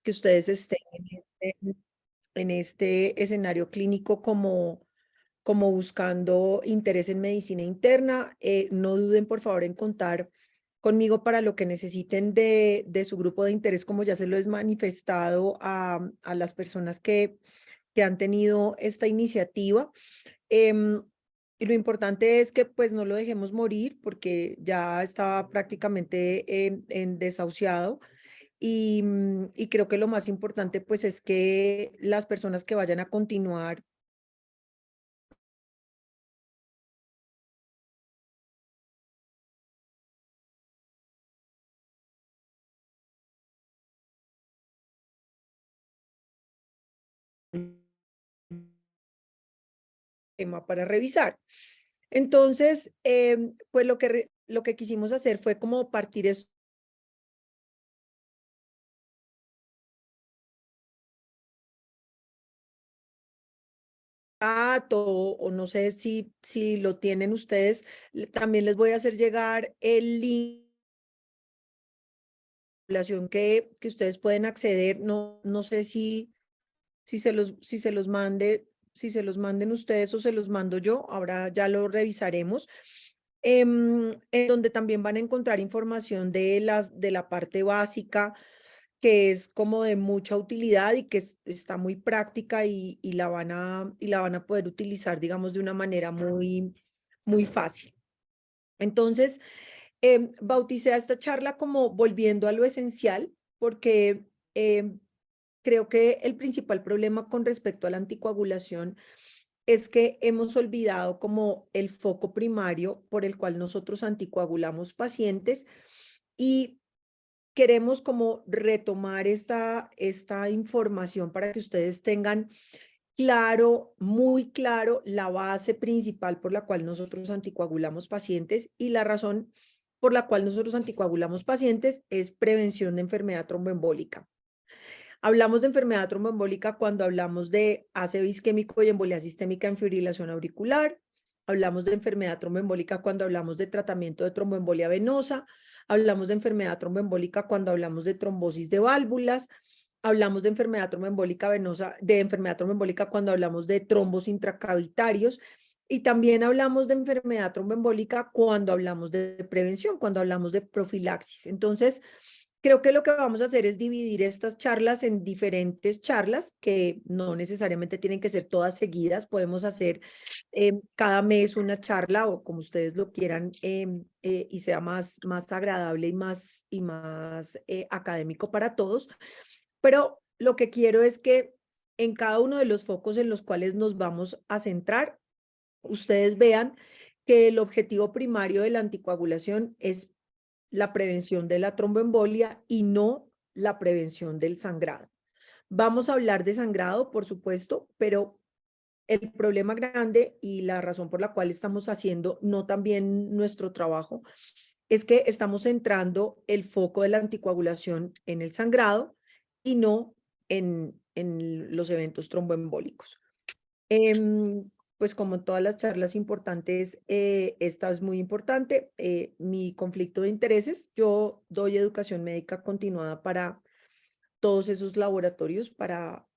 que ustedes estén en este escenario clínico como buscando interés en medicina interna. No duden, por favor, en contar conmigo para lo que necesiten de su grupo de interés, como ya se lo he manifestado a las personas que han tenido esta iniciativa. Y lo importante es que pues no lo dejemos morir porque ya estaba prácticamente en desahuciado. Y creo que lo más importante pues es que las personas que vayan a continuar tema para revisar. Entonces, pues lo que quisimos hacer fue como partir esto o no sé si lo tienen ustedes, también les voy a hacer llegar el link que ustedes pueden acceder. No sé si se los mande, si se los manden ustedes o se los mando yo, ahora ya lo revisaremos. En donde también van a encontrar información de la parte básica, que es como de mucha utilidad y que está muy práctica y la van a poder utilizar, digamos, de una manera muy fácil. Entonces, bauticé a esta charla como volviendo a lo esencial, porque creo que el principal problema con respecto a la anticoagulación es que hemos olvidado como el foco primario por el cual nosotros anticoagulamos pacientes y queremos como retomar esta información para que ustedes tengan claro, muy claro, la base principal por la cual nosotros anticoagulamos pacientes, y la razón por la cual nosotros anticoagulamos pacientes es prevención de enfermedad tromboembólica. Hablamos de enfermedad tromboembólica cuando hablamos de ácido isquémico y embolía sistémica en fibrilación auricular. Hablamos de enfermedad tromboembólica cuando hablamos de tratamiento de tromboembolia venosa. Hablamos de enfermedad tromboembólica cuando hablamos de trombosis de válvulas. Hablamos de enfermedad tromboembólica venosa, de enfermedad tromboembólica cuando hablamos de trombos intracavitarios. Y también hablamos de enfermedad tromboembólica cuando hablamos de prevención, cuando hablamos de profilaxis. Entonces, creo que lo que vamos a hacer es dividir estas charlas en diferentes charlas que no necesariamente tienen que ser todas seguidas. Podemos hacer cada mes una charla o como ustedes lo quieran, y sea más agradable y más académico para todos. Pero lo que quiero es que en cada uno de los focos en los cuales nos vamos a centrar, ustedes vean que el objetivo primario de la anticoagulación es la prevención de la tromboembolia y no la prevención del sangrado. Vamos a hablar de sangrado, por supuesto, pero el problema grande y la razón por la cual estamos haciendo no también nuestro trabajo es que estamos centrando el foco de la anticoagulación en el sangrado y no en los eventos tromboembólicos. Pues como en todas las charlas importantes, esta es muy importante. Mi conflicto de intereses, yo doy educación médica continuada para todos esos laboratorios,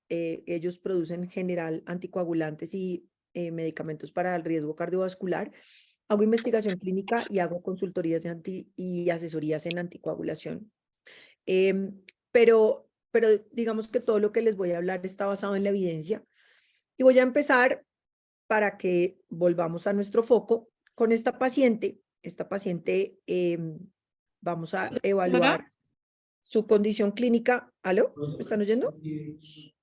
ellos producen en general anticoagulantes y medicamentos para el riesgo cardiovascular. Hago investigación clínica y hago consultorías y asesorías en anticoagulación. Pero digamos que todo lo que les voy a hablar está basado en la evidencia. Y voy a empezar para que volvamos a nuestro foco con esta paciente. Esta paciente, vamos a ¿Doctora? evaluar su condición clínica. ¿Aló? ¿Me están oyendo?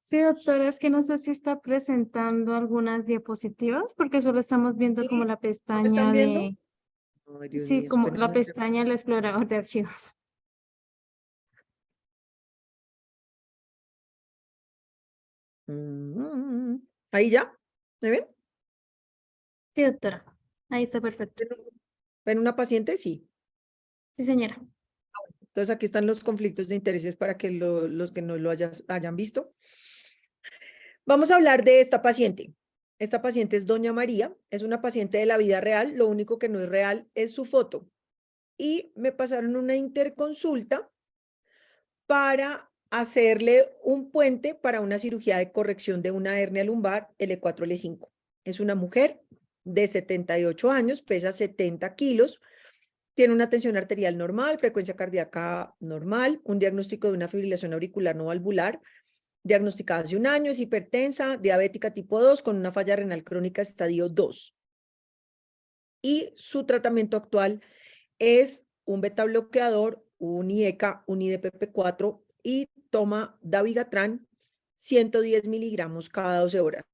Sí, doctora, es que no sé si está presentando algunas diapositivas porque solo estamos viendo como Sí, la ¿no me están pestaña viendo? de, Ay, Dios sí, mío, como la espérenme. pestaña del explorador de archivos. Mm, Ahí ya, ¿me ven? Sí, doctora, ahí está perfecto. ¿Ven una paciente? Sí. Sí, señora. Entonces aquí están los conflictos de intereses para que los que no lo hayan visto. Vamos a hablar de esta paciente. Esta paciente es Doña María, es una paciente de la vida real, lo único que no es real es su foto. Y me pasaron una interconsulta para hacerle un puente para una cirugía de corrección de una hernia lumbar L4, L5. Es una mujer de 78 años, pesa 70 kilos, tiene una tensión arterial normal, frecuencia cardíaca normal, un diagnóstico de una fibrilación auricular no valvular, diagnosticada hace un año, es hipertensa, diabética tipo 2 con una falla renal crónica estadio 2. Y su tratamiento actual es un beta bloqueador, un IECA, un IDPP4 y toma Dabigatran 110 miligramos cada 12 horas.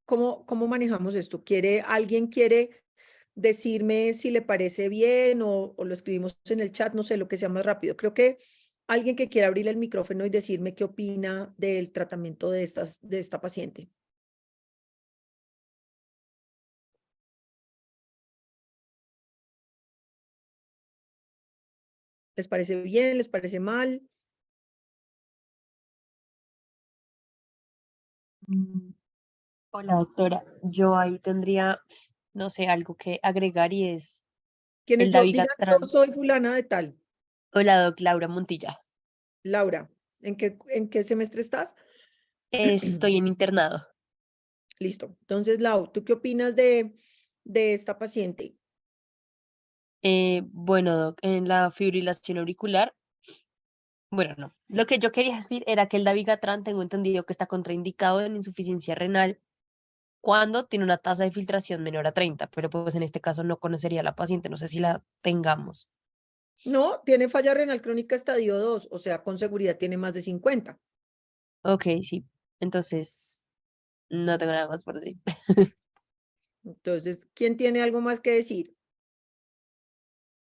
¿Cómo manejamos esto? ¿Alguien quiere decirme si le parece bien o lo escribimos en el chat? No sé, lo que sea más rápido. Creo que alguien que quiera abrir el micrófono y decirme qué opina del tratamiento de esta paciente. ¿Les parece bien? ¿Les parece mal? Mm, Hola, doctora. Yo ahí tendría, no sé, algo que agregar y es ¿Quién es el yo? Digan, yo Dabigatran. soy fulana de tal. Hola, doc Laura Montilla. Laura, ¿en qué semestre estás? Estoy en internado. Listo. Entonces, Lau, ¿tú qué opinas de esta paciente? Bueno, doc, en la fibrilación auricular, bueno, no. Lo que yo quería decir era que el Dabigatran tengo entendido que está contraindicado en insuficiencia renal cuando tiene una tasa de filtración menor a 30, pero pues en este caso no conocería a la paciente, no sé si la tengamos. No, tiene falla renal crónica estadio 2, o sea, con seguridad tiene más de 50. Ok, sí. Entonces, no tengo nada más por decir. Entonces, ¿quién tiene algo más que decir?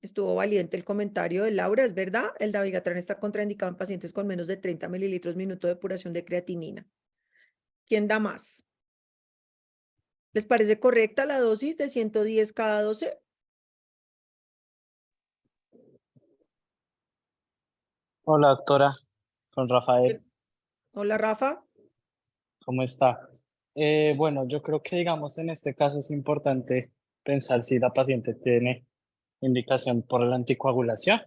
Estuvo valiente el comentario de Laura, ¿es verdad? El Dabigatran está contraindicado en pacientes con menos de 30 mililitros minuto de depuración de creatinina. ¿Quién da más? ¿Les parece correcta la dosis de 110 cada 12? Hola, doctora, con Rafael, Hola, Rafa. ¿cómo está? Bueno, yo creo que, digamos, en este caso es importante pensar si la paciente tiene indicación por la anticoagulación.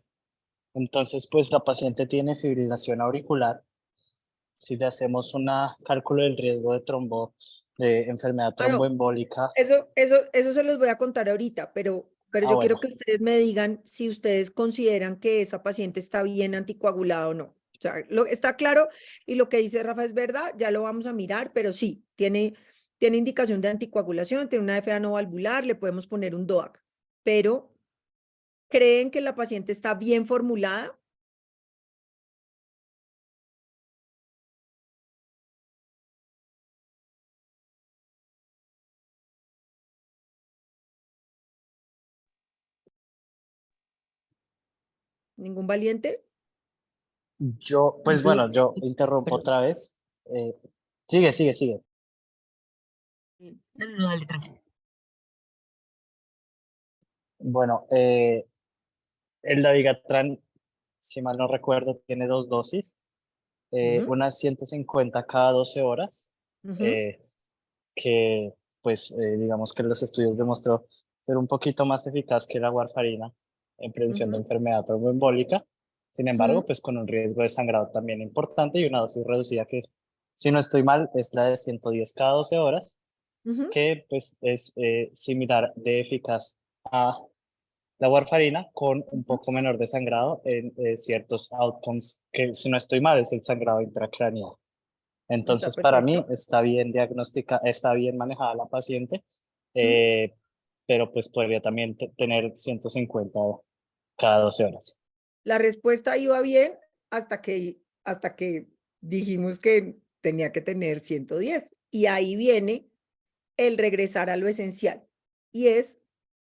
Entonces, pues la paciente tiene fibrilación auricular. Si le hacemos un cálculo del riesgo de enfermedad Bueno, tromboembólica, eso se los voy a contar ahorita, pero yo quiero bueno, que ustedes me digan si ustedes consideran que esa paciente está bien anticoagulada o no. O sea, está claro y lo que dice Rafa es verdad, ya lo vamos a mirar, pero sí, tiene indicación de anticoagulación, tiene una FA no valvular, le podemos poner un DOAC, pero ¿creen que la paciente está bien formulada? ¿Ningún valiente? pues Doc, bueno, yo interrumpo perdón. otra vez. Sigue. No, no, dale, tranquilo. Bueno, el Dabigatran, si mal no recuerdo, tiene dos dosis. Ujú, Unas 150 cada 12 horas, ujú, eh, que pues digamos que los estudios demostró ser un poquito más eficaz que la warfarina en prevención de ujú, enfermedad tromboembólica. Sin embargo, ujú, pues con un riesgo de sangrado también importante y una dosis reducida que, si no estoy mal, es la de 110 cada 12 horas, ujú. que pues es similar de eficaz a la warfarina con un Ujú. poco menor de sangrado en ciertos outcomes, que si no estoy mal es el sangrado intracraneal. Está Entonces, para mí perfecto. está bien diagnosticada, está bien manejada la paciente, Ujú. eh, pero pues podría también tener 150 cada 12 horas. La respuesta iba bien hasta que dijimos que tenía que tener 110. Y ahí viene el regresar a lo esencial. Y es,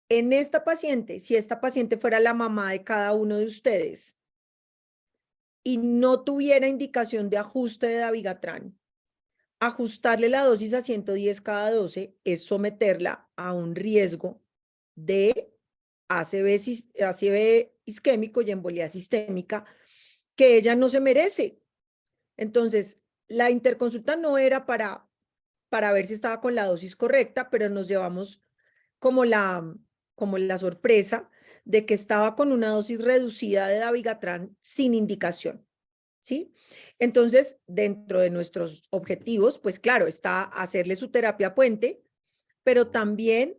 en esta paciente, si esta paciente fuera la mamá de cada uno de ustedes y no tuviera indicación de ajuste de Dabigatran, ajustarle la dosis a 110 cada 12 es someterla a un riesgo de ACV isquémico y embolía sistémica que ella no se merece. Entonces, la interconsulta no era para ver si estaba con la dosis correcta, pero nos llevamos como la sorpresa de que estaba con una dosis reducida de Dabigatran sin indicación. ¿sí? Entonces, dentro de nuestros objetivos, pues claro, está hacerle su terapia puente, pero también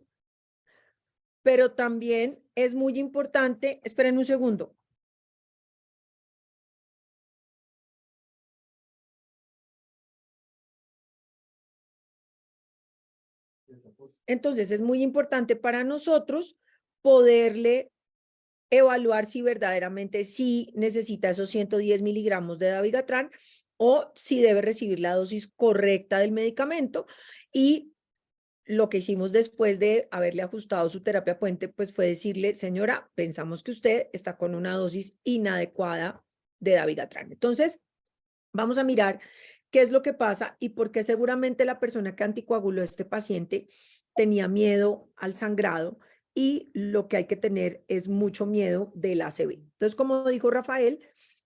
es muy importante, esperen un segundo. Entonces, es muy importante para nosotros poderle evaluar si verdaderamente sí necesita esos 110 miligramos de dabigatran o si debe recibir la dosis correcta del medicamento. Y lo que hicimos después de haberle ajustado su terapia puente, pues fue decirle, señora, pensamos que usted está con una dosis inadecuada de dabigatran. Entonces, vamos a mirar qué es lo que pasa y por qué seguramente la persona que anticoaguló a este paciente tenía miedo al sangrado y lo que hay que tener es mucho miedo del ACV. Entonces, como dijo Rafael,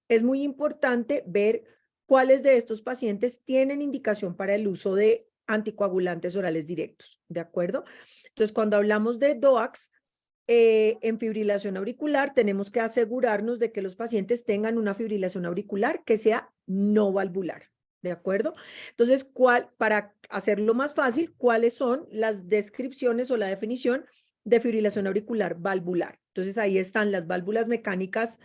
es muy importante ver cuáles de estos pacientes tienen indicación para el uso de anticoagulantes orales directos, ¿de acuerdo? Entonces, cuando hablamos de DOACs, en fibrilación auricular, tenemos que asegurarnos de que los pacientes tengan una fibrilación auricular que sea no valvular, ¿de acuerdo? Entonces, para hacerlo más fácil, ¿cuáles son las descripciones o la definición de fibrilación auricular valvular? Entonces, ahí están las válvulas mecánicas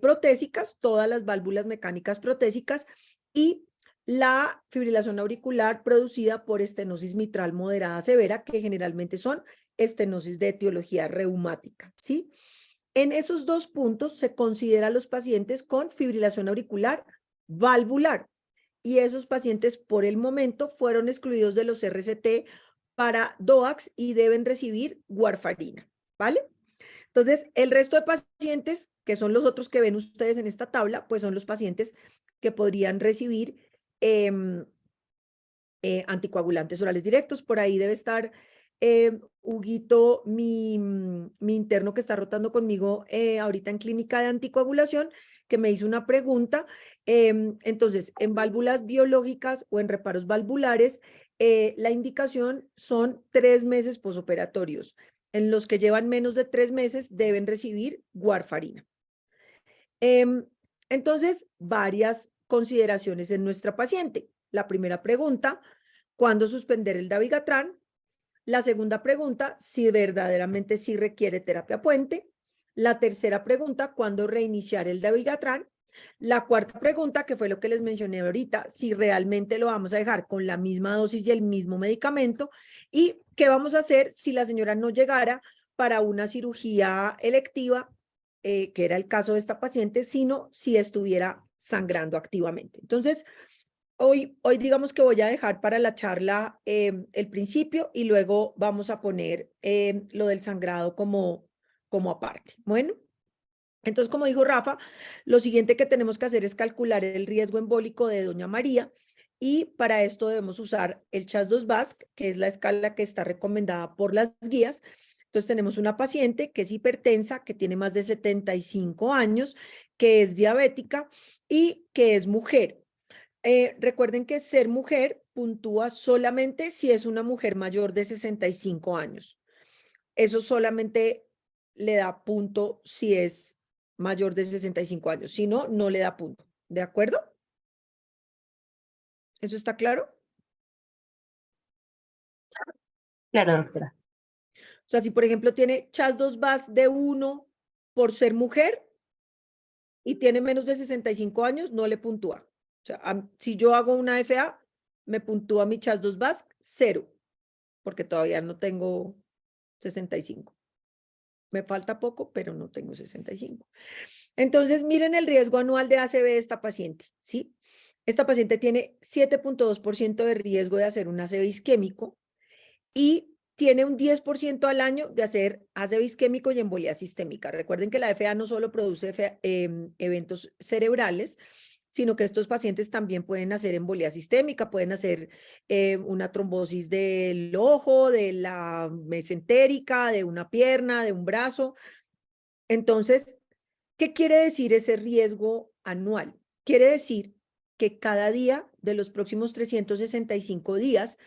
protésicas, todas las válvulas mecánicas protésicas y la fibrilación auricular producida por estenosis mitral moderada severa, que generalmente son estenosis de etiología reumática, ¿sí? En esos dos puntos se considera a los pacientes con fibrilación auricular valvular y esos pacientes por el momento fueron excluidos de los RCT para DOACs y deben recibir warfarina, ¿vale? Entonces, el resto de pacientes, que son los otros que ven ustedes en esta tabla, pues son los pacientes que podrían recibir anticoagulantes orales directos. Por ahí debe estar Huguito, mi interno que está rotando conmigo ahorita en clínica de anticoagulación, que me hizo una pregunta. Entonces, en válvulas biológicas o en reparos valvulares, la indicación son 3 meses posoperatorios. En los que llevan menos de 3 meses deben recibir warfarina. Entonces, varias consideraciones en nuestra paciente. La primera pregunta, ¿cuándo suspender el dabigatran? La segunda pregunta, si verdaderamente sí requiere terapia puente. La tercera pregunta, ¿cuándo reiniciar el dabigatran? La cuarta pregunta, que fue lo que les mencioné ahorita, si realmente lo vamos a dejar con la misma dosis y el mismo medicamento. ¿Y qué vamos a hacer si la señora no llegara para una cirugía electiva, que era el caso de esta paciente, sino si estuviera sangrando activamente? Entonces, hoy digamos que voy a dejar para la charla el principio y luego vamos a poner lo del sangrado como aparte. Bueno, entonces, como dijo Rafa, lo siguiente que tenemos que hacer es calcular el riesgo embólico de doña María y para esto debemos usar el CHAS-2-VASc, que es la escala que está recomendada por las guías. Entonces, tenemos una paciente que es hipertensa, que tiene más de 75 años, que es diabética y que es mujer. Recuerden que ser mujer puntúa solamente si es una mujer mayor de 65 años. Eso solamente le da punto si es mayor de 65 años. Si no, no le da punto. ¿De acuerdo? ¿Eso está claro? Claro, doctora. O sea, si por ejemplo tiene CHAS-2-VASc de 1 por ser mujer y tiene menos de 65 años, no le puntúa. O sea, si yo hago una FA, me puntúa mi CHAS-2-VASc 0, porque todavía no tengo 65. Me falta poco, pero no tengo 65. Entonces, miren el riesgo anual de ACV de esta paciente, ¿sí? Esta paciente tiene 7.2% de riesgo de hacer un ACV isquémico y tiene un 10% al año de hacer ACV isquémico y embolía sistémica. Recuerden que la FA no solo produce eventos cerebrales, sino que estos pacientes también pueden hacer embolía sistémica, pueden hacer una trombosis del ojo, de la mesentérica, de una pierna, de un brazo. Entonces, ¿qué quiere decir ese riesgo anual? Quiere decir que cada día de los próximos 365 días,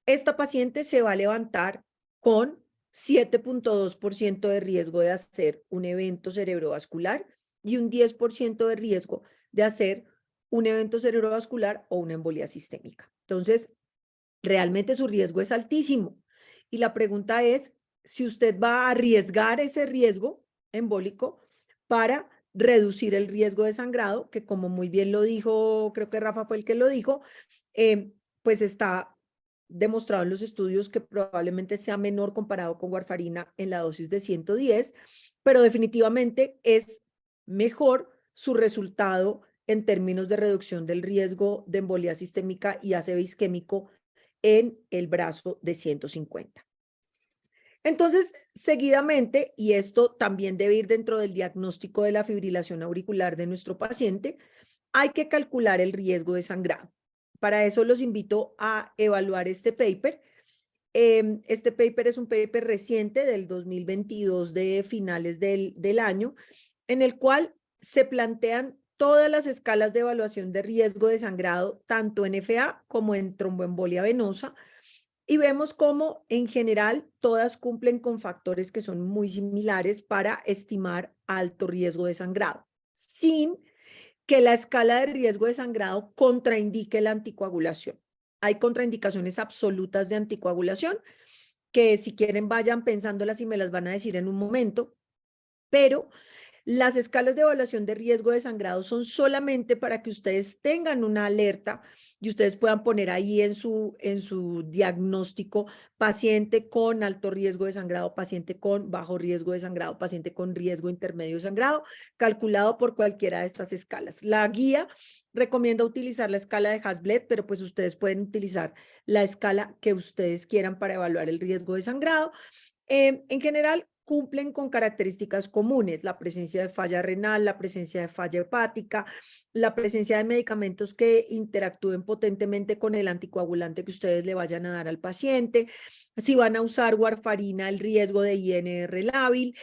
esta paciente se va a levantar con 7.2% de riesgo de hacer un evento cerebrovascular y un 10% de riesgo de hacer un evento cerebrovascular o una embolia sistémica. Entonces, realmente su riesgo es altísimo. Y la pregunta es si usted va a arriesgar ese riesgo embólico para reducir el riesgo de sangrado, que como muy bien lo dijo, creo que Rafa fue el que lo dijo, pues está demostrado en los estudios que probablemente sea menor comparado con warfarina en la dosis de 110, pero definitivamente es mejor su resultado en términos de reducción del riesgo de embolia sistémica y ACV isquémico en el brazo de 150. Entonces, seguidamente, y esto también debe ir dentro del diagnóstico de la fibrilación auricular de nuestro paciente, hay que calcular el riesgo de sangrado. Para eso los invito a evaluar este paper. Este paper es un paper reciente del 2022 de finales del año, en el cual se plantean todas las escalas de evaluación de riesgo de sangrado, tanto en FA como en tromboembolia venosa, y vemos cómo en general todas cumplen con factores que son muy similares para estimar alto riesgo de sangrado, sin que la escala de riesgo de sangrado contraindique la anticoagulación. Hay contraindicaciones absolutas de anticoagulación que si quieren vayan pensándolas y me las van a decir en un momento, pero las escalas de evaluación de riesgo de sangrado son solamente para que ustedes tengan una alerta y ustedes puedan poner ahí en su diagnóstico paciente con alto riesgo de sangrado, paciente con bajo riesgo de sangrado, paciente con riesgo intermedio de sangrado, calculado por cualquiera de estas escalas. La guía recomienda utilizar la escala de Hasbled, pero pues ustedes pueden utilizar la escala que ustedes quieran para evaluar el riesgo de sangrado. En general, cumplen con características comunes, la presencia de falla renal, la presencia de falla hepática, la presencia de medicamentos que interactúen potentemente con el anticoagulante que ustedes le vayan a dar al paciente, si van a usar warfarina, el riesgo de INR lábil,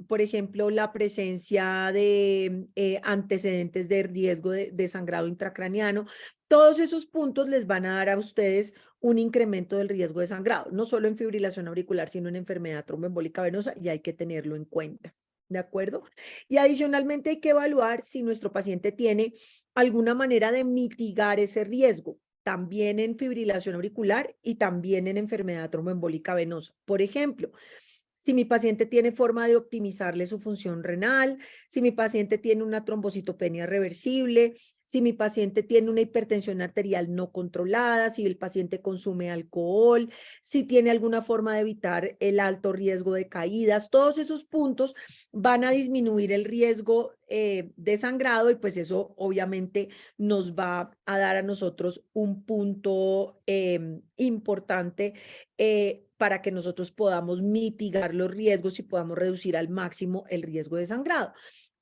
por ejemplo, la presencia de antecedentes de riesgo de sangrado intracraniano. Todos esos puntos les van a dar a ustedes un incremento del riesgo de sangrado, no solo en fibrilación auricular, sino en enfermedad tromboembólica venosa, y hay que tenerlo en cuenta, ¿de acuerdo? Y adicionalmente hay que evaluar si nuestro paciente tiene alguna manera de mitigar ese riesgo, también en fibrilación auricular y también en enfermedad tromboembólica venosa. Por ejemplo, si mi paciente tiene forma de optimizarle su función renal, si mi paciente tiene una trombocitopenia reversible, si mi paciente tiene una hipertensión arterial no controlada, si el paciente consume alcohol, si tiene alguna forma de evitar el alto riesgo de caídas, todos esos puntos van a disminuir el riesgo de sangrado y pues eso obviamente nos va a dar a nosotros un punto importante para que nosotros podamos mitigar los riesgos y podamos reducir al máximo el riesgo de sangrado.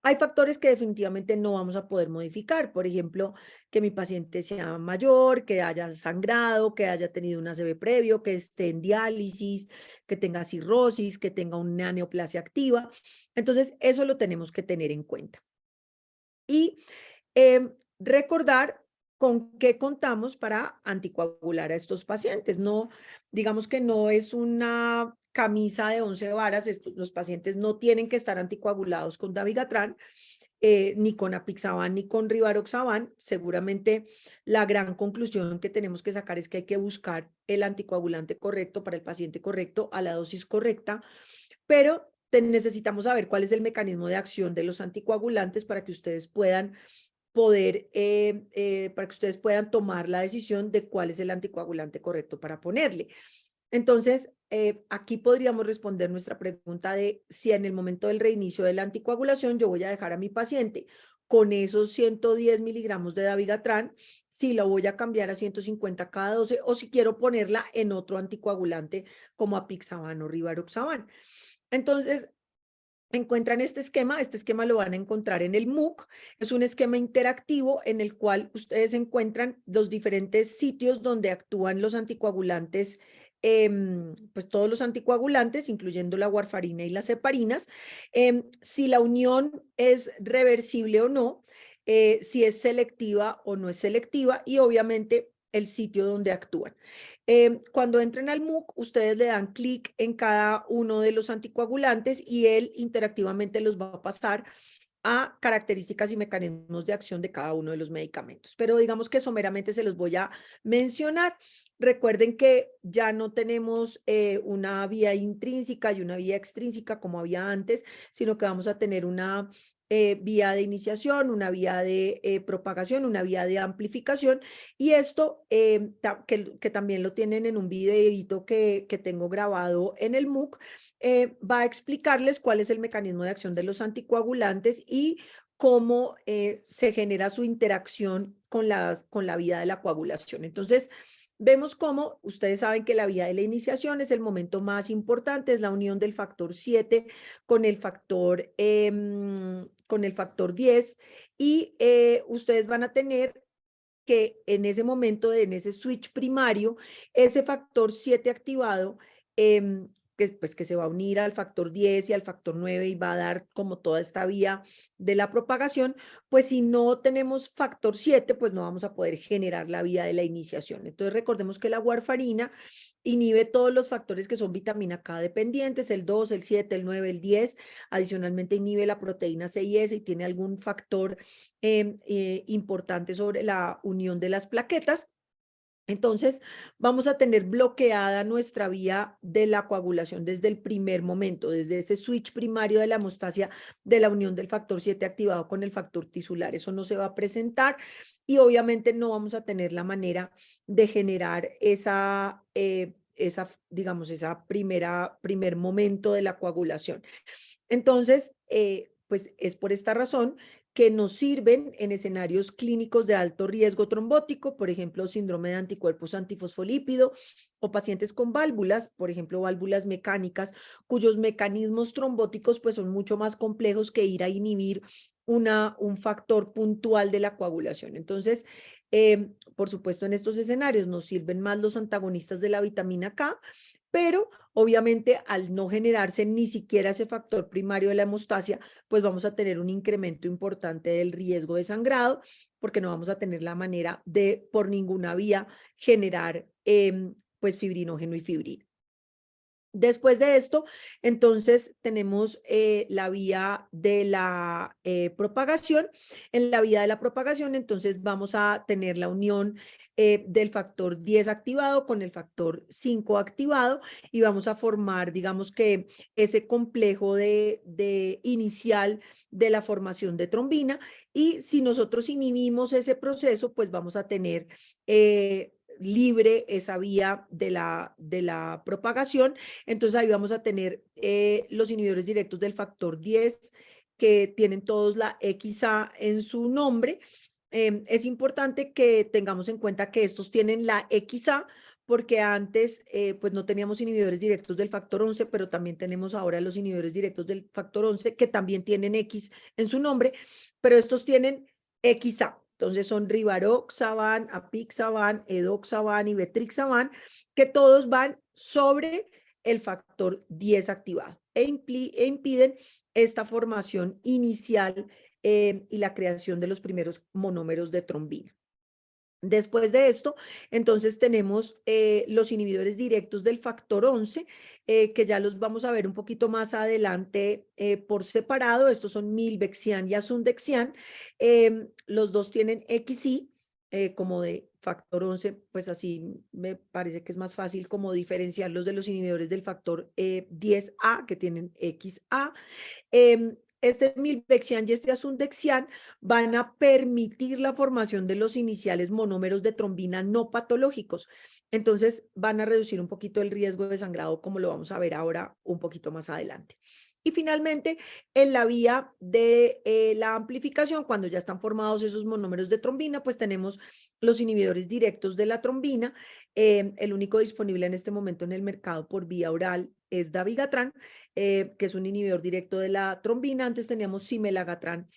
Hay factores que definitivamente no vamos a poder modificar, por ejemplo, que mi paciente sea mayor, que haya sangrado, que haya tenido un ACV previo, que esté en diálisis, que tenga cirrosis, que tenga una neoplasia activa. Entonces, eso lo tenemos que tener en cuenta. Y recordar con qué contamos para anticoagular a estos pacientes. No, digamos que no es una camisa de 11 varas, los pacientes no tienen que estar anticoagulados con dabigatran, ni con apixaban, ni con rivaroxaban. Seguramente la gran conclusión que tenemos que sacar es que hay que buscar el anticoagulante correcto para el paciente correcto a la dosis correcta, pero necesitamos saber cuál es el mecanismo de acción de los anticoagulantes para que ustedes puedan tomar la decisión de cuál es el anticoagulante correcto para ponerle. Entonces, aquí podríamos responder nuestra pregunta de si en el momento del reinicio de la anticoagulación yo voy a dejar a mi paciente con esos 110 miligramos de dabigatran, si lo voy a cambiar a 150 cada 12 o si quiero ponerla en otro anticoagulante como apixaban o rivaroxaban. Entonces, encuentran este esquema lo van a encontrar en el MOOC, es un esquema interactivo en el cual ustedes encuentran los diferentes sitios donde actúan los anticoagulantes, pues todos los anticoagulantes, incluyendo la warfarina y las heparinas, si la unión es reversible o no, si es selectiva o no es selectiva y obviamente el sitio donde actúan. Cuando entren al MOOC, ustedes le dan clic en cada uno de los anticoagulantes y él interactivamente los va a pasar a características y mecanismos de acción de cada uno de los medicamentos. Pero digamos que someramente se los voy a mencionar. Recuerden que ya no tenemos una vía intrínseca y una vía extrínseca como había antes, sino que vamos a tener una vía de iniciación, una vía de propagación, una vía de amplificación, y esto que también lo tienen en un videíto que tengo grabado en el MOOC, va a explicarles cuál es el mecanismo de acción de los anticoagulantes y cómo se genera su interacción con la vía de la coagulación. Entonces, vemos cómo ustedes saben que la vía de la iniciación es el momento más importante, es la unión del factor 7 con el factor 10, y ustedes van a tener que en ese momento, en ese switch primario, ese factor 7 activado, que se va a unir al factor 10 y al factor 9 y va a dar como toda esta vía de la propagación, pues si no tenemos factor 7, pues no vamos a poder generar la vía de la iniciación. Entonces recordemos que la warfarina inhibe todos los factores que son vitamina K dependientes, el 2, el 7, el 9, el 10, adicionalmente inhibe la proteína C y S y tiene algún factor importante sobre la unión de las plaquetas. Entonces, vamos a tener bloqueada nuestra vía de la coagulación desde el primer momento, desde ese switch primario de la hemostasia de la unión del factor 7 activado con el factor tisular. Eso no se va a presentar y obviamente no vamos a tener la manera de generar digamos, esa primer momento de la coagulación. Entonces, pues es por esta razón que nos sirven en escenarios clínicos de alto riesgo trombótico, por ejemplo, síndrome de anticuerpos antifosfolípido, o pacientes con válvulas, por ejemplo, válvulas mecánicas, cuyos mecanismos trombóticos pues son mucho más complejos que ir a inhibir un factor puntual de la coagulación. Entonces, por supuesto, en estos escenarios nos sirven más los antagonistas de la vitamina K, pero obviamente al no generarse ni siquiera ese factor primario de la hemostasia, pues vamos a tener un incremento importante del riesgo de sangrado, porque no vamos a tener la manera de, por ninguna vía, generar pues fibrinógeno y fibrina. Después de esto, entonces tenemos la vía de la propagación. En la vía de la propagación, entonces vamos a tener la unión del factor 10 activado con el factor 5 activado y vamos a formar, digamos que ese complejo de inicial de la formación de trombina, y si nosotros inhibimos ese proceso, pues vamos a tener libre esa vía de la propagación. Entonces ahí vamos a tener los inhibidores directos del factor 10 que tienen todos la XA en su nombre. Es importante que tengamos en cuenta que estos tienen la XA porque antes pues no teníamos inhibidores directos del factor 11, pero también tenemos ahora los inhibidores directos del factor 11 que también tienen X en su nombre, pero estos tienen XA. Entonces son rivaroxaban, apixaban, edoxaban y betrixaban, que todos van sobre el factor 10 activado e impiden esta formación inicial y la creación de los primeros monómeros de trombina. Después de esto, entonces tenemos los inhibidores directos del factor 11, que ya los vamos a ver un poquito más adelante por separado. Estos son milvexian y asundexian. Los dos tienen XY, como de factor 11, pues así me parece que es más fácil como diferenciarlos de los inhibidores del factor 10A, que tienen XA. Este milvexian y este asundexian van a permitir la formación de los iniciales monómeros de trombina no patológicos. Entonces van a reducir un poquito el riesgo de sangrado, como lo vamos a ver ahora un poquito más adelante. Y finalmente, en la vía de la amplificación, cuando ya están formados esos monómeros de trombina, pues tenemos los inhibidores directos de la trombina. El único disponible en este momento en el mercado por vía oral es dabigatran, que es un inhibidor directo de la trombina. Antes teníamos cimelagatrán,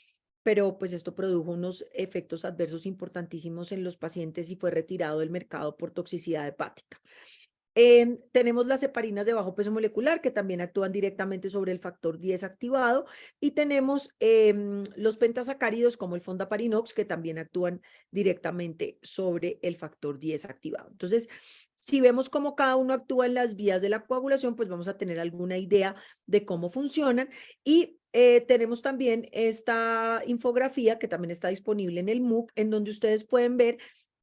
pero pues esto produjo unos efectos adversos importantísimos en los pacientes y fue retirado del mercado por toxicidad hepática. Tenemos las heparinas de bajo peso molecular que también actúan directamente sobre el factor 10 activado, y tenemos los pentasacáridos como el fondaparinox que también actúan directamente sobre el factor 10 activado. Entonces, si vemos cómo cada uno actúa en las vías de la coagulación, pues vamos a tener alguna idea de cómo funcionan, y tenemos también esta infografía que también está disponible en el MOOC, en donde ustedes pueden ver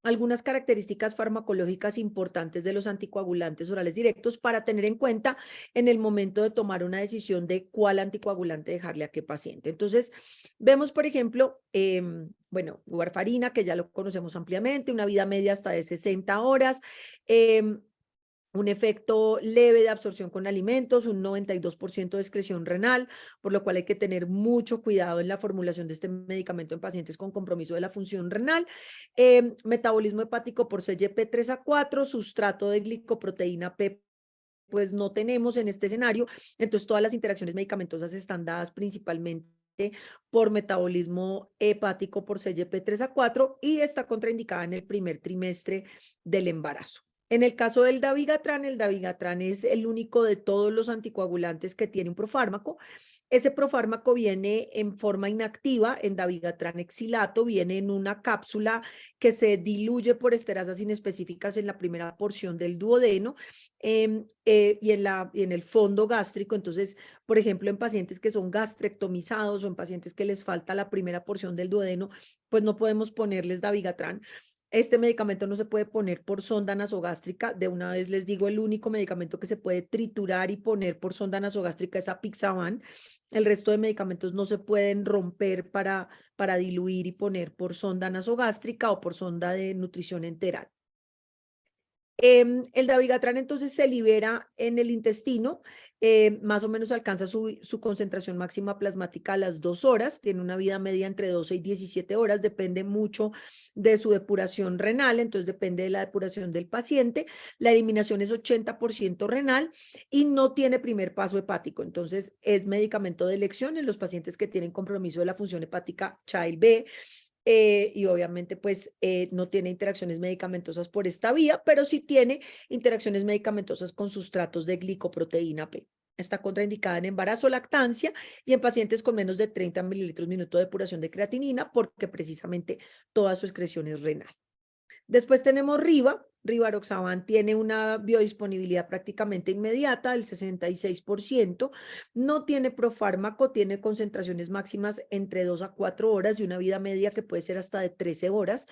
algunas características farmacológicas importantes de los anticoagulantes orales directos para tener en cuenta en el momento de tomar una decisión de cuál anticoagulante dejarle a qué paciente. Entonces, vemos, por ejemplo, bueno, warfarina, que ya lo conocemos ampliamente, una vida media hasta de 60 horas, un efecto leve de absorción con alimentos, un 92% de excreción renal, por lo cual hay que tener mucho cuidado en la formulación de este medicamento en pacientes con compromiso de la función renal. Metabolismo hepático por CYP3A4, sustrato de glicoproteína P, pues no tenemos en este escenario, entonces todas las interacciones medicamentosas están dadas principalmente por metabolismo hepático por CYP3A4 y está contraindicada en el primer trimestre del embarazo. En el caso del dabigatran, el dabigatran es el único de todos los anticoagulantes que tiene un profármaco. Ese profármaco viene en forma inactiva, en dabigatran exilato, viene en una cápsula que se diluye por esterasas inespecíficas en la primera porción del duodeno y en el fondo gástrico. Entonces, por ejemplo, en pacientes que son gastrectomizados o en pacientes que les falta la primera porción del duodeno, pues no podemos ponerles dabigatran. Este medicamento no se puede poner por sonda nasogástrica. De una vez les digo, el único medicamento que se puede triturar y poner por sonda nasogástrica es apixaban. El resto de medicamentos no se pueden romper para diluir y poner por sonda nasogástrica o por sonda de nutrición enteral. El dabigatran entonces se libera en el intestino, más o menos alcanza su concentración máxima plasmática a las 2 horas, tiene una vida media entre 12 y 17 horas, depende mucho de su depuración renal, entonces depende de la depuración del paciente. La eliminación es 80% renal y no tiene primer paso hepático, entonces es medicamento de elección en los pacientes que tienen compromiso de la función hepática Child B. Y obviamente pues no tiene interacciones medicamentosas por esta vía, pero sí tiene interacciones medicamentosas con sustratos de glicoproteína P. Está contraindicada en embarazo, lactancia y en pacientes con menos de 30 mililitros minuto de depuración de creatinina porque precisamente toda su excreción es renal. Después tenemos Rivaroxaban tiene una biodisponibilidad prácticamente inmediata, el 66%, no tiene profármaco, tiene concentraciones máximas entre 2 a 4 horas y una vida media que puede ser hasta de 13 horas.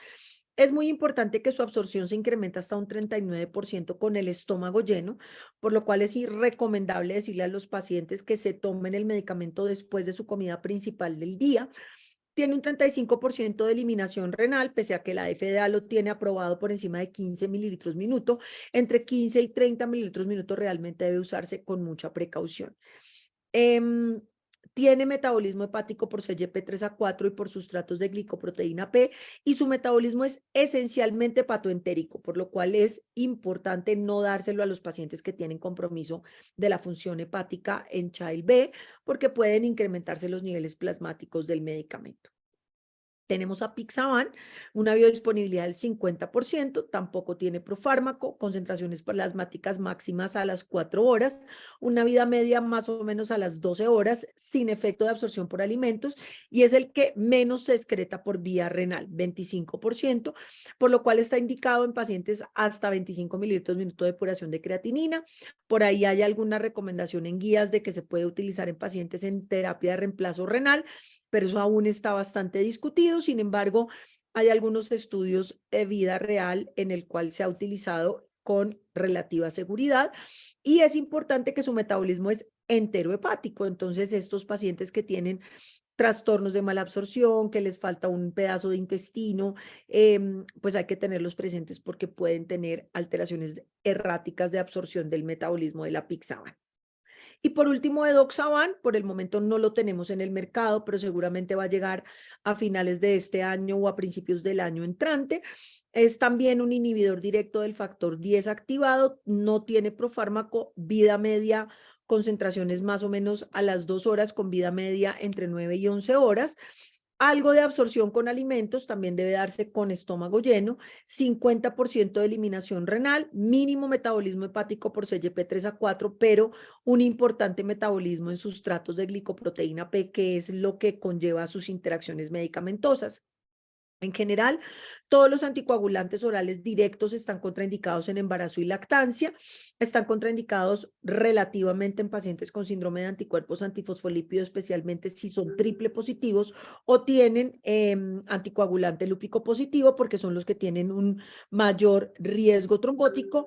Es muy importante que su absorción se incremente hasta un 39% con el estómago lleno, por lo cual es recomendable decirle a los pacientes que se tomen el medicamento después de su comida principal del día. Tiene un 35% de eliminación renal, pese a que la FDA lo tiene aprobado por encima de 15 mililitros minuto. Entre 15 y 30 mililitros minuto realmente debe usarse con mucha precaución. Tiene metabolismo hepático por CYP3A4 y por sustratos de glicoproteína P, y su metabolismo es esencialmente hepatoentérico, por lo cual es importante no dárselo a los pacientes que tienen compromiso de la función hepática en Child B, porque pueden incrementarse los niveles plasmáticos del medicamento. Tenemos apixaban, una biodisponibilidad del 50%, tampoco tiene profármaco, concentraciones plasmáticas máximas a las 4 horas, una vida media más o menos a las 12 horas, sin efecto de absorción por alimentos, y es el que menos se excreta por vía renal, 25%, por lo cual está indicado en pacientes hasta 25 mililitros minuto de depuración de creatinina. Por ahí hay alguna recomendación en guías de que se puede utilizar en pacientes en terapia de reemplazo renal, pero eso aún está bastante discutido. Sin embargo, hay algunos estudios de vida real en el cual se ha utilizado con relativa seguridad, y es importante que su metabolismo es enterohepático. Entonces, estos pacientes que tienen trastornos de mala absorción, que les falta un pedazo de intestino, pues hay que tenerlos presentes porque pueden tener alteraciones erráticas de absorción del metabolismo de la apixaban. Y por último, edoxaban, por el momento no lo tenemos en el mercado, pero seguramente va a llegar a finales de este año o a principios del año entrante. Es también un inhibidor directo del factor 10 activado, no tiene profármaco, vida media, concentraciones más o menos a las 2 horas, con vida media entre 9 y 11 horas. Algo de absorción con alimentos también debe darse con estómago lleno, 50% de eliminación renal, mínimo metabolismo hepático por CYP3A4, pero un importante metabolismo en sustratos de glicoproteína P, que es lo que conlleva sus interacciones medicamentosas. En general, todos los anticoagulantes orales directos están contraindicados en embarazo y lactancia, están contraindicados relativamente en pacientes con síndrome de anticuerpos antifosfolípidos, especialmente si son triple positivos o tienen anticoagulante lúpico positivo, porque son los que tienen un mayor riesgo trombótico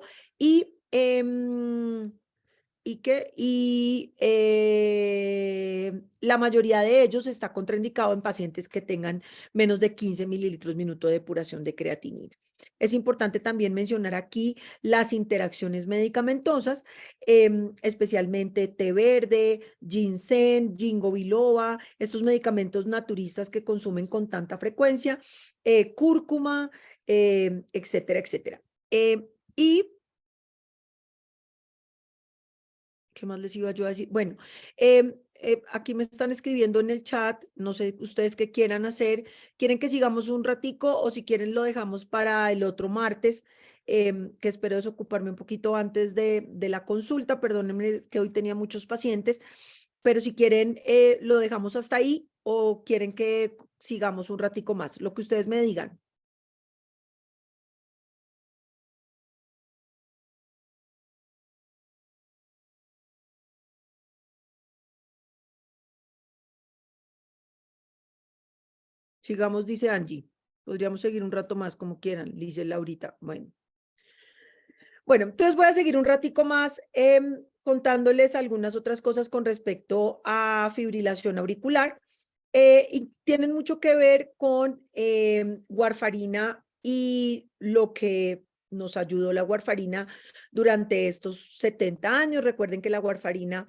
la mayoría de ellos está contraindicado en pacientes que tengan menos de 15 mililitros minuto de depuración de creatinina. Es importante también mencionar aquí las interacciones medicamentosas, especialmente té verde, ginseng, ginkgo biloba, estos medicamentos naturistas que consumen con tanta frecuencia, cúrcuma, etcétera, etcétera. ¿Qué más les iba yo a decir? Bueno, aquí me están escribiendo en el chat, no sé ustedes qué quieran hacer, quieren que sigamos un ratico o si quieren lo dejamos para el otro martes, que espero desocuparme un poquito antes de la consulta, perdónenme es que hoy tenía muchos pacientes, pero si quieren lo dejamos hasta ahí o quieren que sigamos un ratico más, lo que ustedes me digan. Sigamos, dice Angie. Podríamos seguir un rato más, como quieran, dice Laurita. Bueno, entonces voy a seguir un ratico más contándoles algunas otras cosas con respecto a fibrilación auricular. Y tienen mucho que ver con warfarina y lo que nos ayudó la warfarina durante estos 70 años. Recuerden que la warfarina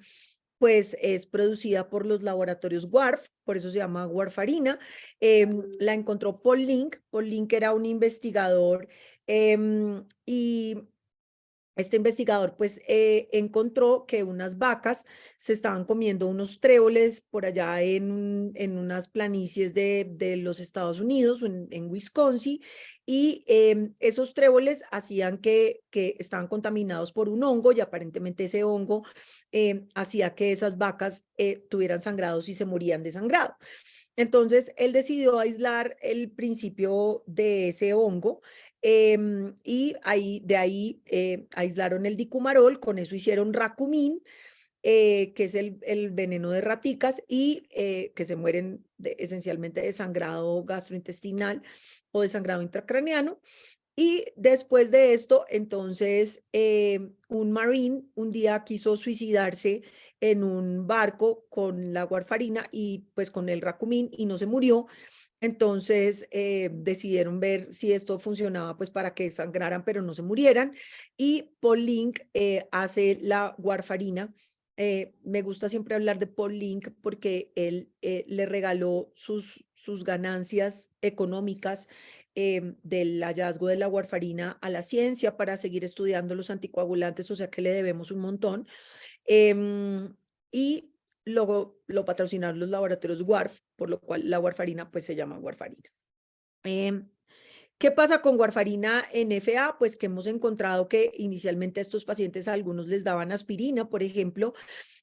pues es producida por los laboratorios Warf, por eso se llama warfarina. La encontró Paul Link. Paul Link era un investigador y este investigador pues encontró que unas vacas se estaban comiendo unos tréboles por allá en unas planicies de los Estados Unidos, en Wisconsin, y esos tréboles hacían que estaban contaminados por un hongo y aparentemente ese hongo hacía que esas vacas tuvieran sangrados y se morían de sangrado. Entonces, él decidió aislar el principio de ese hongo y de ahí aislaron el dicumarol, con eso hicieron racumín, que es el veneno de raticas y que se mueren esencialmente de sangrado gastrointestinal o de sangrado intracraneano. Y después de esto, entonces, un marine un día quiso suicidarse en un barco con la warfarina y pues con el racumín y no se murió. Entonces decidieron ver si esto funcionaba pues para que sangraran pero no se murieran. Y Paul Link hace la warfarina. Me gusta siempre hablar de Paul Link porque él le regaló sus ganancias económicas del hallazgo de la warfarina a la ciencia para seguir estudiando los anticoagulantes, o sea que le debemos un montón. Y luego lo patrocinaron los laboratorios Warf, por lo cual la warfarina pues se llama warfarina. ¿Qué pasa con warfarina en FA? Pues que hemos encontrado que inicialmente a estos pacientes a algunos les daban aspirina, por ejemplo,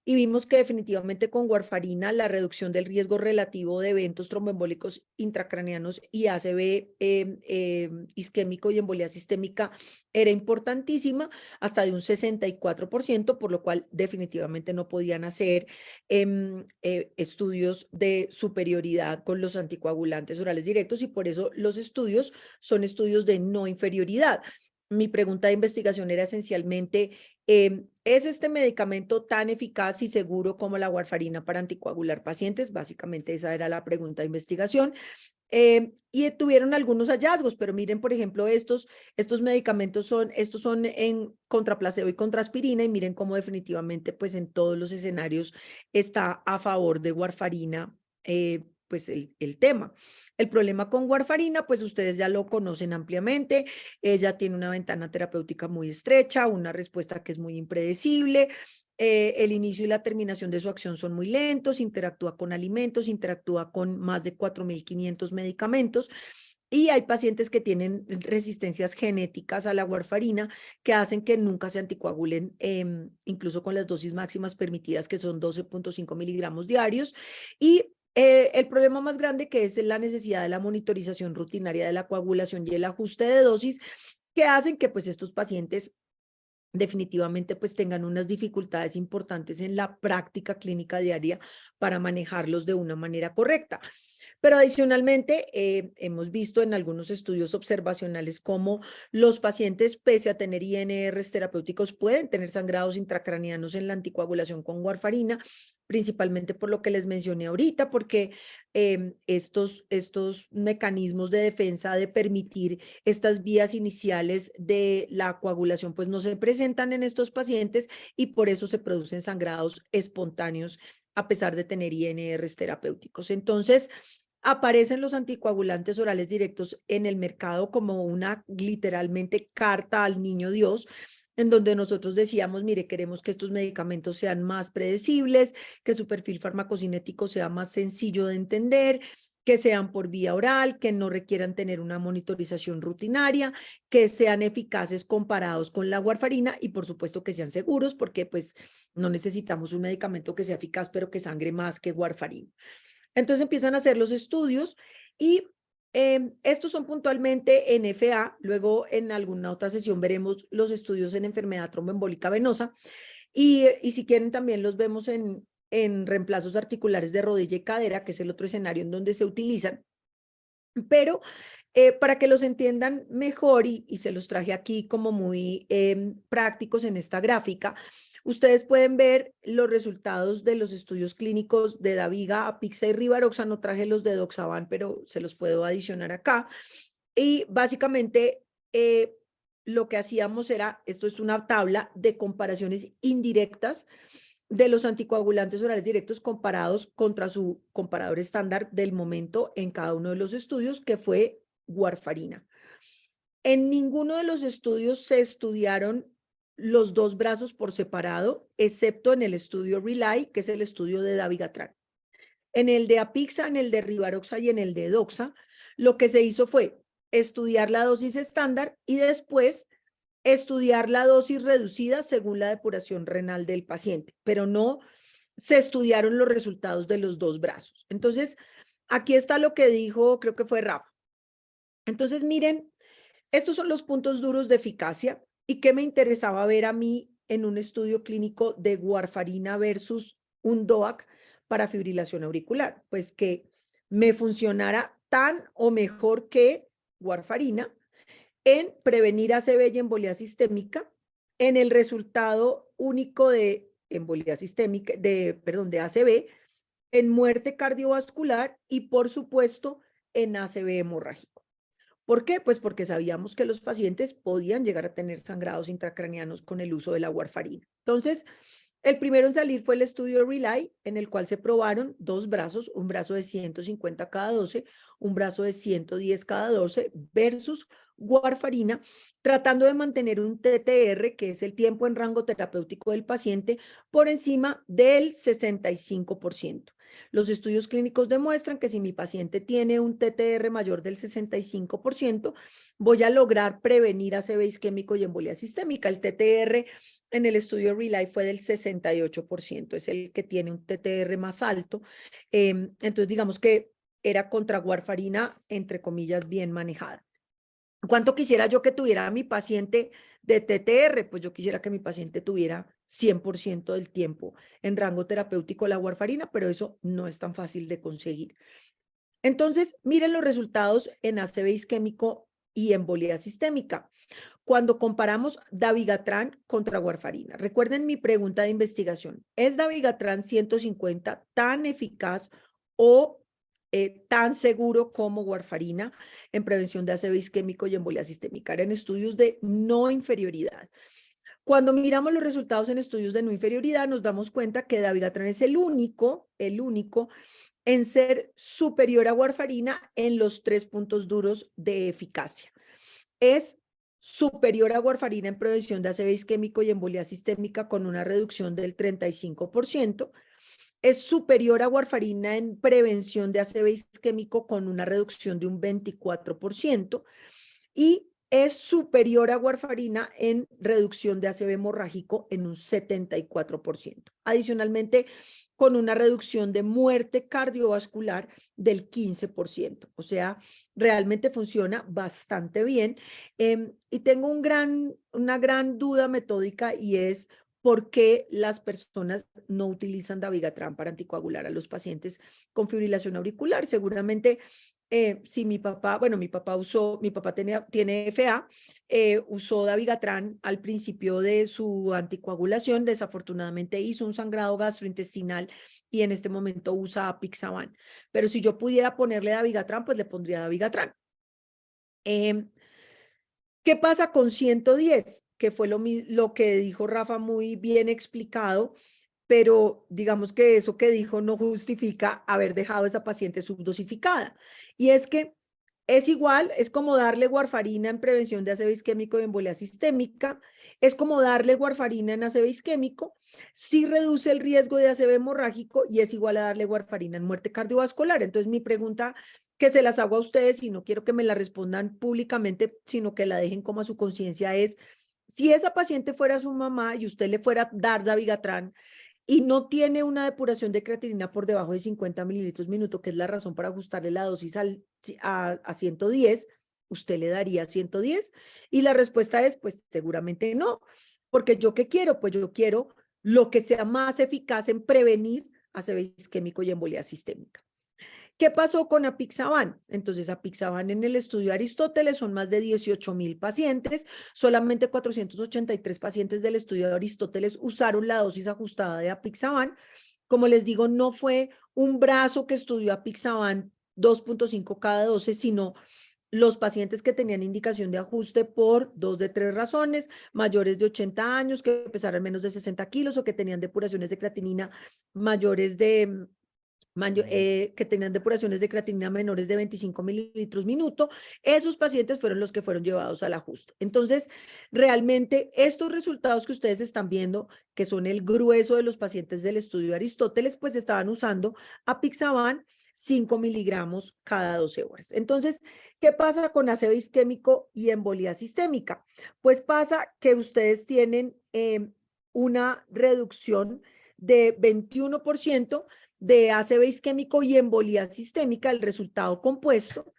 y vimos que definitivamente con warfarina la reducción del riesgo relativo de eventos tromboembólicos intracraneanos y ACV isquémico y embolía sistémica era importantísima, hasta de un 64%, por lo cual definitivamente no podían hacer estudios de superioridad con los anticoagulantes orales directos y por eso los estudios son estudios de no inferioridad. Mi pregunta de investigación era esencialmente, ¿es este medicamento tan eficaz y seguro como la warfarina para anticoagular pacientes? Básicamente esa era la pregunta de investigación. Y tuvieron algunos hallazgos, pero miren, por ejemplo, estos medicamentos son en contra placebo y contra aspirina, y miren cómo definitivamente, pues en todos los escenarios está a favor de warfarina, pues el tema. El problema con warfarina, pues ustedes ya lo conocen ampliamente, ella tiene una ventana terapéutica muy estrecha, una respuesta que es muy impredecible, el inicio y la terminación de su acción son muy lentos, interactúa con alimentos, interactúa con más de 4.500 medicamentos. Y hay pacientes que tienen resistencias genéticas a la warfarina que hacen que nunca se anticoagulen, incluso con las dosis máximas permitidas, que son 12.5 miligramos diarios. Y El problema más grande que es la necesidad de la monitorización rutinaria de la coagulación y el ajuste de dosis que hacen que pues estos pacientes definitivamente pues tengan unas dificultades importantes en la práctica clínica diaria para manejarlos de una manera correcta. Pero adicionalmente, hemos visto en algunos estudios observacionales cómo los pacientes, pese a tener INRs terapéuticos, pueden tener sangrados intracraneanos en la anticoagulación con warfarina, principalmente por lo que les mencioné ahorita, porque estos mecanismos de defensa de permitir estas vías iniciales de la coagulación, pues no se presentan en estos pacientes y por eso se producen sangrados espontáneos a pesar de tener INRs terapéuticos. Entonces, aparecen los anticoagulantes orales directos en el mercado como una literalmente carta al niño Dios, en donde nosotros decíamos, mire, queremos que estos medicamentos sean más predecibles, que su perfil farmacocinético sea más sencillo de entender, que sean por vía oral, que no requieran tener una monitorización rutinaria, que sean eficaces comparados con la warfarina y por supuesto que sean seguros, porque pues no necesitamos un medicamento que sea eficaz, pero que sangre más que warfarina. Entonces empiezan a hacer los estudios y estos son puntualmente en FA, luego en alguna otra sesión veremos los estudios en enfermedad tromboembólica venosa y si quieren también los vemos en reemplazos articulares de rodilla y cadera, que es el otro escenario en donde se utilizan, pero para que los entiendan mejor y se los traje aquí como muy prácticos en esta gráfica, ustedes pueden ver los resultados de los estudios clínicos de Daviga, Apixa y Rivaroxa. No traje los de Doxaban, pero se los puedo adicionar acá. Y básicamente lo que hacíamos era, esto es una tabla de comparaciones indirectas de los anticoagulantes orales directos comparados contra su comparador estándar del momento en cada uno de los estudios, que fue warfarina. En ninguno de los estudios se estudiaron los dos brazos por separado, excepto en el estudio RELY, que es el estudio de Dabigatran. En el de Apixa, en el de Rivaroxa y en el de Doxa, lo que se hizo fue estudiar la dosis estándar y después estudiar la dosis reducida según la depuración renal del paciente, pero no se estudiaron los resultados de los dos brazos. Entonces, aquí está lo que dijo, creo que fue Rafa. Entonces, miren, estos son los puntos duros de eficacia y qué me interesaba ver a mí en un estudio clínico de warfarina versus un DOAC para fibrilación auricular, pues que me funcionara tan o mejor que warfarina en prevenir ACV y embolía sistémica, en el resultado único de embolía sistémica, de ACV, en muerte cardiovascular y por supuesto en ACV hemorrágico. ¿Por qué? Pues porque sabíamos que los pacientes podían llegar a tener sangrados intracraneanos con el uso de la warfarina. Entonces, el primero en salir fue el estudio RELY, en el cual se probaron dos brazos, un brazo de 150 cada 12, un brazo de 110 cada 12 versus warfarina, tratando de mantener un TTR, que es el tiempo en rango terapéutico del paciente, por encima del 65%. Los estudios clínicos demuestran que si mi paciente tiene un TTR mayor del 65%, voy a lograr prevenir ACV isquémico y embolía sistémica. El TTR en el estudio RELY fue del 68%, es el que tiene un TTR más alto. Entonces, digamos que era contra warfarina, entre comillas, bien manejada. ¿Cuánto quisiera yo que tuviera mi paciente de TTR? Pues yo quisiera que mi paciente tuviera 100% del tiempo en rango terapéutico la warfarina, pero eso no es tan fácil de conseguir. Entonces, miren los resultados en ACV isquémico y embolía sistémica. Cuando comparamos Dabigatran contra warfarina, recuerden mi pregunta de investigación, ¿es Dabigatran 150 tan eficaz o tan seguro como warfarina en prevención de ACV isquémico y embolía sistémica? Eran estudios de no inferioridad. Cuando miramos los resultados en estudios de no inferioridad, nos damos cuenta que Dabigatran es el único en ser superior a warfarina en los 3 puntos duros de eficacia. Es superior a warfarina en prevención de ACV isquémico y embolía sistémica con una reducción del 35%. Es superior a warfarina en prevención de ACV isquémico con una reducción de un 24%. Y es superior a warfarina en reducción de ACV hemorrágico en un 74%. Adicionalmente, con una reducción de muerte cardiovascular del 15%. O sea, realmente funciona bastante bien. Y tengo una gran duda metódica y es por qué las personas no utilizan dabigatran para anticoagular a los pacientes con fibrilación auricular. Seguramente si mi papá tiene FA, usó dabigatran al principio de su anticoagulación, desafortunadamente hizo un sangrado gastrointestinal y en este momento usa apixaban. Pero si yo pudiera ponerle dabigatran, pues le pondría dabigatran. ¿Qué pasa con 110? Que fue lo que dijo Rafa muy bien explicado, pero digamos que eso que dijo no justifica haber dejado a esa paciente subdosificada. Y es que es igual, es como darle warfarina en prevención de ACV isquémico y embolia sistémica, es como darle warfarina en ACV isquémico, sí reduce el riesgo de ACV hemorrágico y es igual a darle warfarina en muerte cardiovascular. Entonces mi pregunta que se las hago a ustedes y no quiero que me la respondan públicamente, sino que la dejen como a su conciencia es, si esa paciente fuera su mamá y usted le fuera a dar dabigatran, y no tiene una depuración de creatinina por debajo de 50 mililitros minuto, que es la razón para ajustarle la dosis a 110, ¿usted le daría 110? Y la respuesta es, pues seguramente no, porque ¿yo qué quiero? Pues yo quiero lo que sea más eficaz en prevenir ACV isquémico y embolia sistémica. ¿Qué pasó con apixaban? Entonces, apixaban en el estudio Aristóteles son más de 18,000 pacientes, solamente 483 pacientes del estudio de Aristóteles usaron la dosis ajustada de apixaban. Como les digo, no fue un brazo que estudió apixaban 2.5 cada 12, sino los pacientes que tenían indicación de ajuste por 2 de 3 razones, mayores de 80 años, que pesaran menos de 60 kilos o que tenían depuraciones de creatinina mayores de que tenían depuraciones de creatinina menores de 25 mililitros minuto, esos pacientes fueron los que fueron llevados al ajuste. Entonces, realmente estos resultados que ustedes están viendo, que son el grueso de los pacientes del estudio de Aristóteles, pues estaban usando apixaban 5 miligramos cada 12 horas. Entonces, ¿qué pasa con ACV isquémico y embolía sistémica? Pues pasa que ustedes tienen una reducción de 21% de ACV isquémico y embolía sistémica, el resultado compuesto,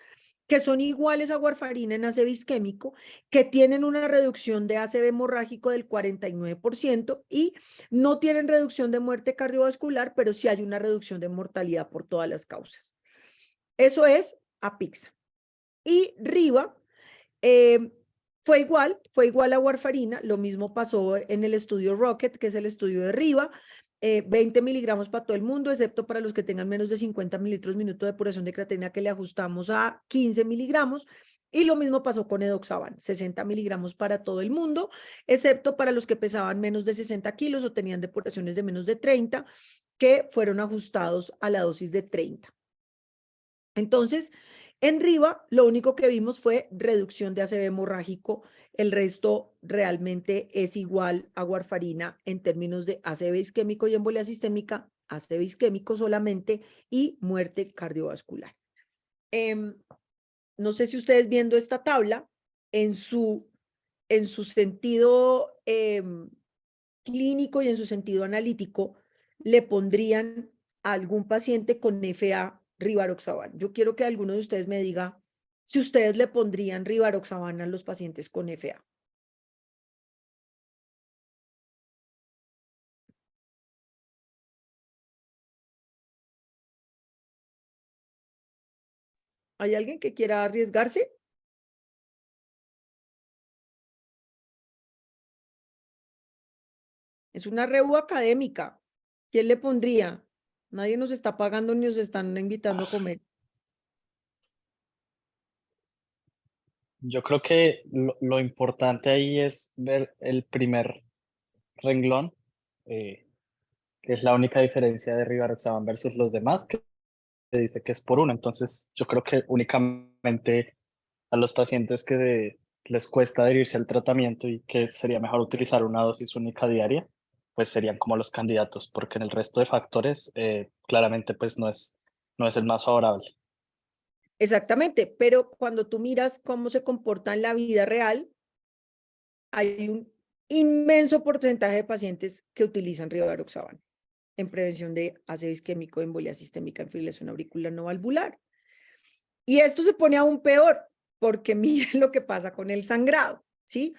que son iguales a warfarina en ACV isquémico, que tienen una reducción de ACV hemorrágico del 49% y no tienen reducción de muerte cardiovascular, pero sí hay una reducción de mortalidad por todas las causas. Eso es apixa. Y Riva fue igual a warfarina, lo mismo pasó en el estudio Rocket, que es el estudio de Riva, 20 miligramos para todo el mundo, excepto para los que tengan menos de 50 mililitros minuto de depuración de creatinina, que le ajustamos a 15 miligramos. Y lo mismo pasó con edoxaban, 60 miligramos para todo el mundo, excepto para los que pesaban menos de 60 kilos o tenían depuraciones de menos de 30, que fueron ajustados a la dosis de 30. Entonces, en Riva, lo único que vimos fue reducción de ACV hemorrágico. El resto realmente es igual a warfarina en términos de ACV isquémico y embolia sistémica, ACV isquémico solamente y muerte cardiovascular. No sé si ustedes viendo esta tabla, en su sentido clínico y en su sentido analítico, le pondrían a algún paciente con FA rivaroxaban. Yo quiero que alguno de ustedes me diga si ustedes le pondrían rivaroxaban a los pacientes con FA. ¿Hay alguien que quiera arriesgarse? Es una review académica. ¿Quién le pondría? Nadie nos está pagando ni nos están invitando a comer. Yo creo que lo importante ahí es ver el primer renglón, que es la única diferencia de rivaroxaban versus los demás, que dice que es por uno. Entonces, yo creo que únicamente a los pacientes que les cuesta adherirse al tratamiento y que sería mejor utilizar una dosis única diaria, pues serían como los candidatos, porque en el resto de factores, claramente, pues no es el más favorable. Exactamente, pero cuando tú miras cómo se comporta en la vida real, hay un inmenso porcentaje de pacientes que utilizan rivaroxaban en prevención de ácido isquémico, embolia sistémica en fibrilación auricular no valvular. Y esto se pone aún peor, porque miren lo que pasa con el sangrado, ¿sí?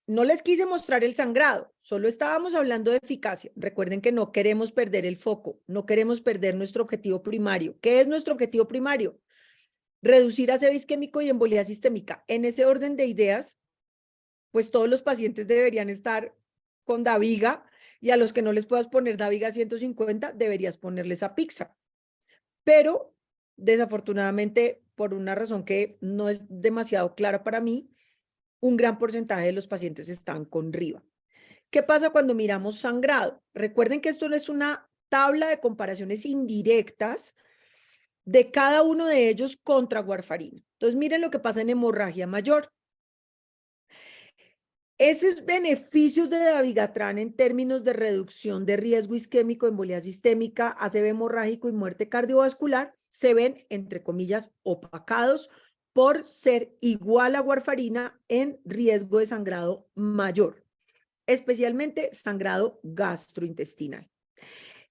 No les quise mostrar el sangrado, solo estábamos hablando de eficacia. Recuerden que no queremos perder el foco, no queremos perder nuestro objetivo primario. ¿Qué es nuestro objetivo primario? Reducir ácido isquémico y embolía sistémica. En ese orden de ideas, pues todos los pacientes deberían estar con Daviga, y a los que no les puedas poner Daviga 150, deberías ponerles Apixa. Pero desafortunadamente, por una razón que no es demasiado clara para mí, un gran porcentaje de los pacientes están con Riva. ¿Qué pasa cuando miramos sangrado? Recuerden que esto no es una tabla de comparaciones indirectas de cada uno de ellos contra warfarina. Entonces, miren lo que pasa en hemorragia mayor. Esos beneficios de dabigatran en términos de reducción de riesgo isquémico, embolía sistémica, ACV hemorrágico y muerte cardiovascular se ven, entre comillas, opacados por ser igual a warfarina en riesgo de sangrado mayor, especialmente sangrado gastrointestinal.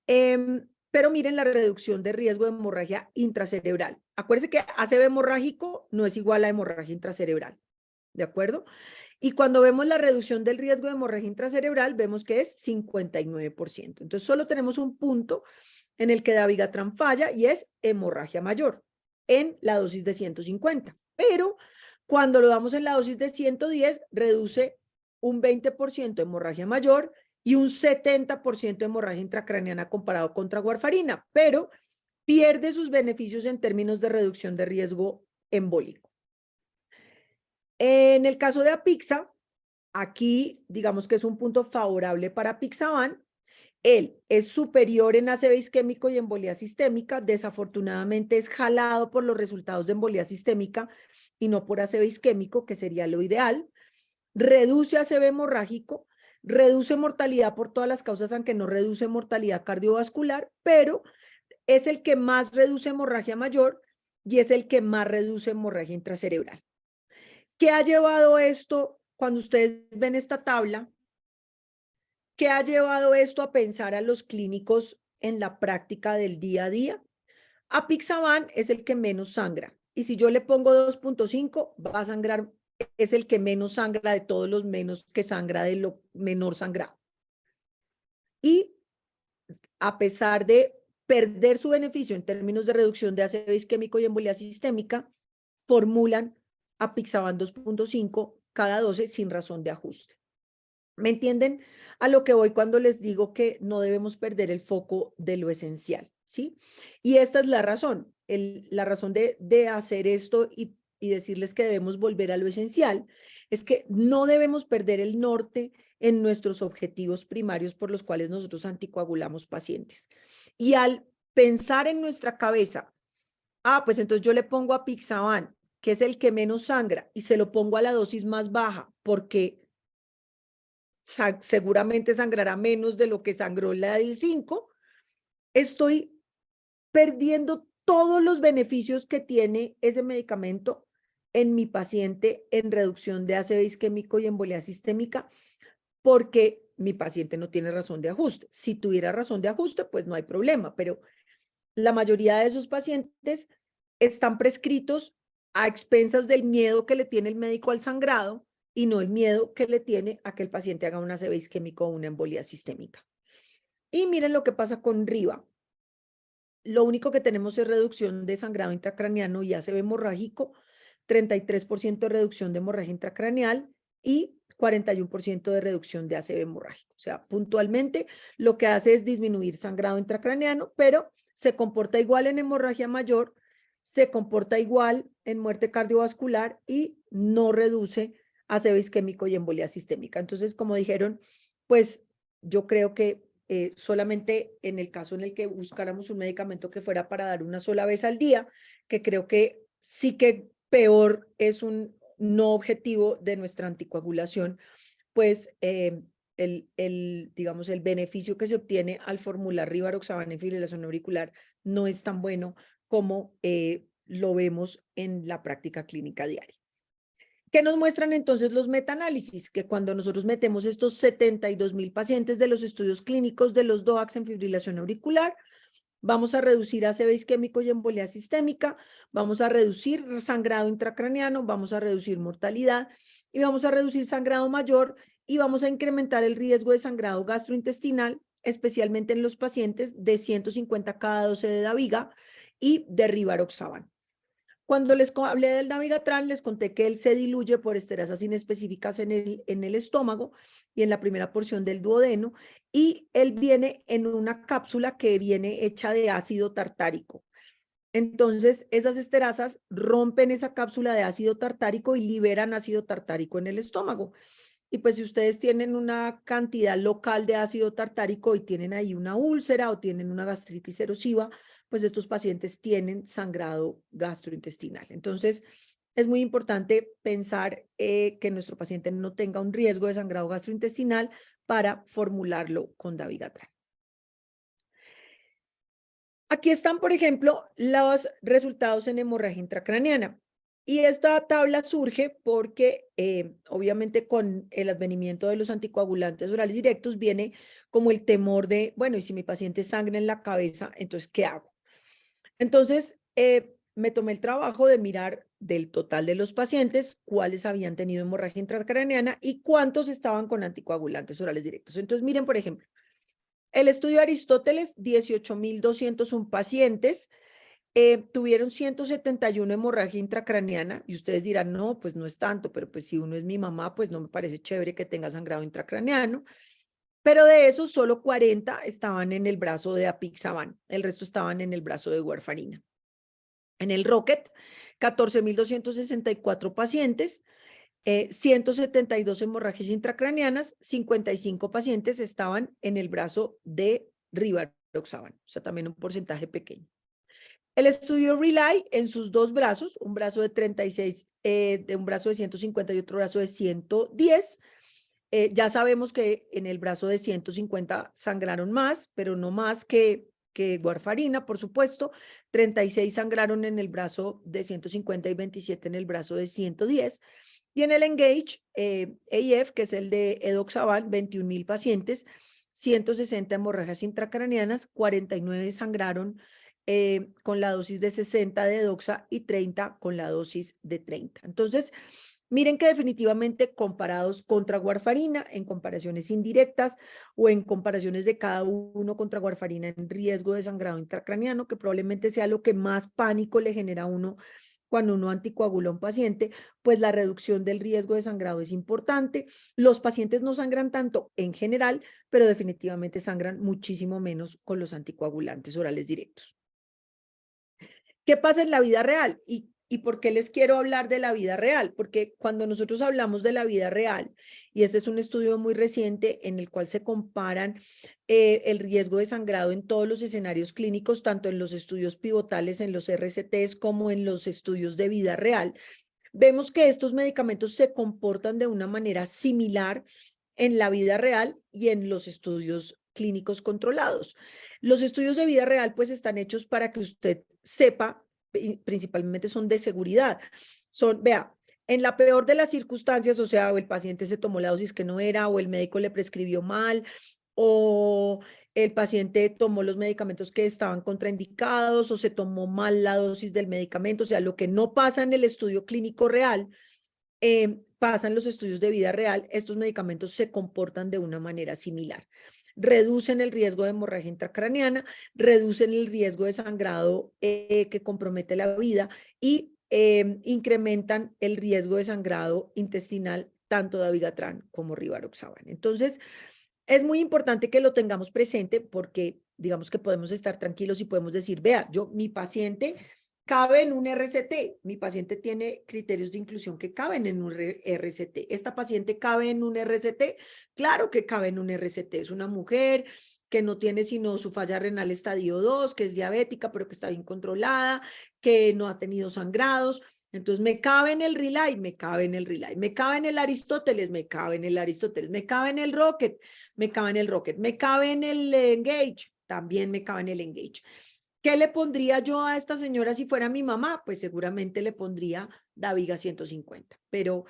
Pero miren la reducción de riesgo de hemorragia intracerebral. Acuérdense que ACV hemorrágico no es igual a hemorragia intracerebral, ¿de acuerdo? Y cuando vemos la reducción del riesgo de hemorragia intracerebral, vemos que es 59%. Entonces, solo tenemos un punto en el que dabigatran falla y es hemorragia mayor en la dosis de 150. Pero cuando lo damos en la dosis de 110, reduce un 20% hemorragia mayor y un 70% hemorragia intracraneana comparado contra warfarina, pero pierde sus beneficios en términos de reducción de riesgo embólico. En el caso de Apixa, aquí digamos que es un punto favorable para Apixaban. Él es superior en ACV isquémico y embolía sistémica. Desafortunadamente es jalado por los resultados de embolía sistémica y no por ACV isquémico, que sería lo ideal. Reduce ACV hemorrágico, reduce mortalidad por todas las causas, aunque no reduce mortalidad cardiovascular, pero es el que más reduce hemorragia mayor y es el que más reduce hemorragia intracerebral. ¿Qué ha llevado esto, cuando ustedes ven esta tabla, qué ha llevado esto a pensar a los clínicos en la práctica del día a día? Apixaban es el que menos sangra. Y si yo le pongo 2.5, va a sangrar, es el que menos sangra de todos los menos que sangra de lo menor sangrado. Y a pesar de perder su beneficio en términos de reducción de ácido isquémico y embolía sistémica, formulan Apixaban 2.5 cada 12 sin razón de ajuste. ¿Me entienden a lo que voy cuando les digo que no debemos perder el foco de lo esencial? ¿Sí? Y esta es la razón. La razón de hacer esto y decirles que debemos volver a lo esencial es que no debemos perder el norte en nuestros objetivos primarios por los cuales nosotros anticoagulamos pacientes. Y al pensar en nuestra cabeza, pues entonces yo le pongo a Apixaban, que es el que menos sangra, y se lo pongo a la dosis más baja, porque seguramente sangrará menos de lo que sangró la del 5, estoy perdiendo todos los beneficios que tiene ese medicamento en mi paciente en reducción de ácido isquémico y embolía sistémica, porque mi paciente no tiene razón de ajuste. Si tuviera razón de ajuste, pues no hay problema, pero la mayoría de esos pacientes están prescritos a expensas del miedo que le tiene el médico al sangrado y no el miedo que le tiene a que el paciente haga un ACV isquémico o una embolía sistémica. Y miren lo que pasa con Riva. Lo único que tenemos es reducción de sangrado intracraneano y ACV hemorrágico, 33% de reducción de hemorragia intracraneal y 41% de reducción de ACV hemorrágico. O sea, puntualmente lo que hace es disminuir sangrado intracraneano, pero se comporta igual en hemorragia mayor, se comporta igual en muerte cardiovascular y no reduce ACV isquémico y embolía sistémica. Entonces, como dijeron, pues yo creo que solamente en el caso en el que buscáramos un medicamento que fuera para dar una sola vez al día, que creo que sí que peor es un no objetivo de nuestra anticoagulación, pues digamos, el beneficio que se obtiene al formular rivaroxaban en fibrilación auricular no es tan bueno como lo vemos en la práctica clínica diaria. ¿Qué nos muestran entonces los metaanálisis? Que cuando nosotros metemos estos 72,000 pacientes de los estudios clínicos de los DOACs en fibrilación auricular, vamos a reducir ACV isquémico y embolía sistémica, vamos a reducir sangrado intracraneano, vamos a reducir mortalidad y vamos a reducir sangrado mayor y vamos a incrementar el riesgo de sangrado gastrointestinal, especialmente en los pacientes de 150 cada 12 de Daviga y de Rivaroxaban. Cuando les hablé del Dabigatran, les conté que él se diluye por esterasas inespecíficas en el estómago y en la primera porción del duodeno, y él viene en una cápsula que viene hecha de ácido tartárico. Entonces, esas esterasas rompen esa cápsula de ácido tartárico y liberan ácido tartárico en el estómago. Y pues si ustedes tienen una cantidad local de ácido tartárico y tienen ahí una úlcera o tienen una gastritis erosiva, pues estos pacientes tienen sangrado gastrointestinal. Entonces, es muy importante pensar que nuestro paciente no tenga un riesgo de sangrado gastrointestinal para formularlo con Dabigatran. Aquí están, por ejemplo, los resultados en hemorragia intracraneana. Y esta tabla surge porque, obviamente, con el advenimiento de los anticoagulantes orales directos viene como el temor de, bueno, y si mi paciente sangra en la cabeza, entonces, ¿qué hago? Entonces, me tomé el trabajo de mirar del total de los pacientes cuáles habían tenido hemorragia intracraneana y cuántos estaban con anticoagulantes orales directos. Entonces, miren, por ejemplo, el estudio de Aristóteles, 18,201 pacientes, tuvieron 171 hemorragia intracraneana, y ustedes dirán, no, pues no es tanto, pero pues si uno es mi mamá, pues no me parece chévere que tenga sangrado intracraneano. Pero de esos, solo 40 estaban en el brazo de apixaban, el resto estaban en el brazo de warfarina. En el Rocket, 14,264 pacientes, 172 hemorragias intracraneanas, 55 pacientes estaban en el brazo de rivaroxaban, o sea, también un porcentaje pequeño. El estudio Rely en sus dos brazos, un brazo de 36, un brazo de 150 y otro brazo de 110, ya sabemos que en el brazo de 150 sangraron más, pero no más que warfarina, por supuesto. 36 sangraron en el brazo de 150 y 27 en el brazo de 110. Y en el Engage AF, que es el de edoxaban, 21,000 pacientes, 160 hemorragias intracraneanas, 49 sangraron con la dosis de 60 de edoxa y 30 con la dosis de 30. Entonces, miren que definitivamente comparados contra warfarina, en comparaciones indirectas o en comparaciones de cada uno contra warfarina en riesgo de sangrado intracraneano, que probablemente sea lo que más pánico le genera a uno cuando uno anticoagula a un paciente, pues la reducción del riesgo de sangrado es importante. Los pacientes no sangran tanto en general, pero definitivamente sangran muchísimo menos con los anticoagulantes orales directos. ¿Qué pasa en la vida real? ¿Y por qué les quiero hablar de la vida real? Porque cuando nosotros hablamos de la vida real, y este es un estudio muy reciente en el cual se comparan el riesgo de sangrado en todos los escenarios clínicos, tanto en los estudios pivotales, en los RCTs, como en los estudios de vida real, vemos que estos medicamentos se comportan de una manera similar en la vida real y en los estudios clínicos controlados. Los estudios de vida real pues están hechos para que usted sepa, principalmente son de seguridad. Vea, en la peor de las circunstancias, o sea, o el paciente se tomó la dosis que no era, o el médico le prescribió mal, o el paciente tomó los medicamentos que estaban contraindicados, o se tomó mal la dosis del medicamento, o sea, lo que no pasa en el estudio clínico real, pasa en los estudios de vida real. Estos medicamentos se comportan de una manera similar. Reducen el riesgo de hemorragia intracraneana, reducen el riesgo de sangrado que compromete la vida y incrementan el riesgo de sangrado intestinal, tanto Dabigatran como Rivaroxaban. Entonces, es muy importante que lo tengamos presente porque digamos que podemos estar tranquilos y podemos decir, vea, mi paciente cabe en un RCT, mi paciente tiene criterios de inclusión que caben en un RCT. ¿Esta paciente cabe en un RCT? Claro que cabe en un RCT. Es una mujer que no tiene sino su falla renal estadio 2, que es diabética, pero que está bien controlada, que no ha tenido sangrados. Entonces, me cabe en el Rely, me cabe en el Rely, me cabe en el Aristóteles, me cabe en el Aristóteles, me cabe en el Rocket, me cabe en el Rocket, me cabe en el Engage, también me cabe en el Engage. ¿Qué le pondría yo a esta señora si fuera mi mamá? Pues seguramente le pondría Daviga 150, pero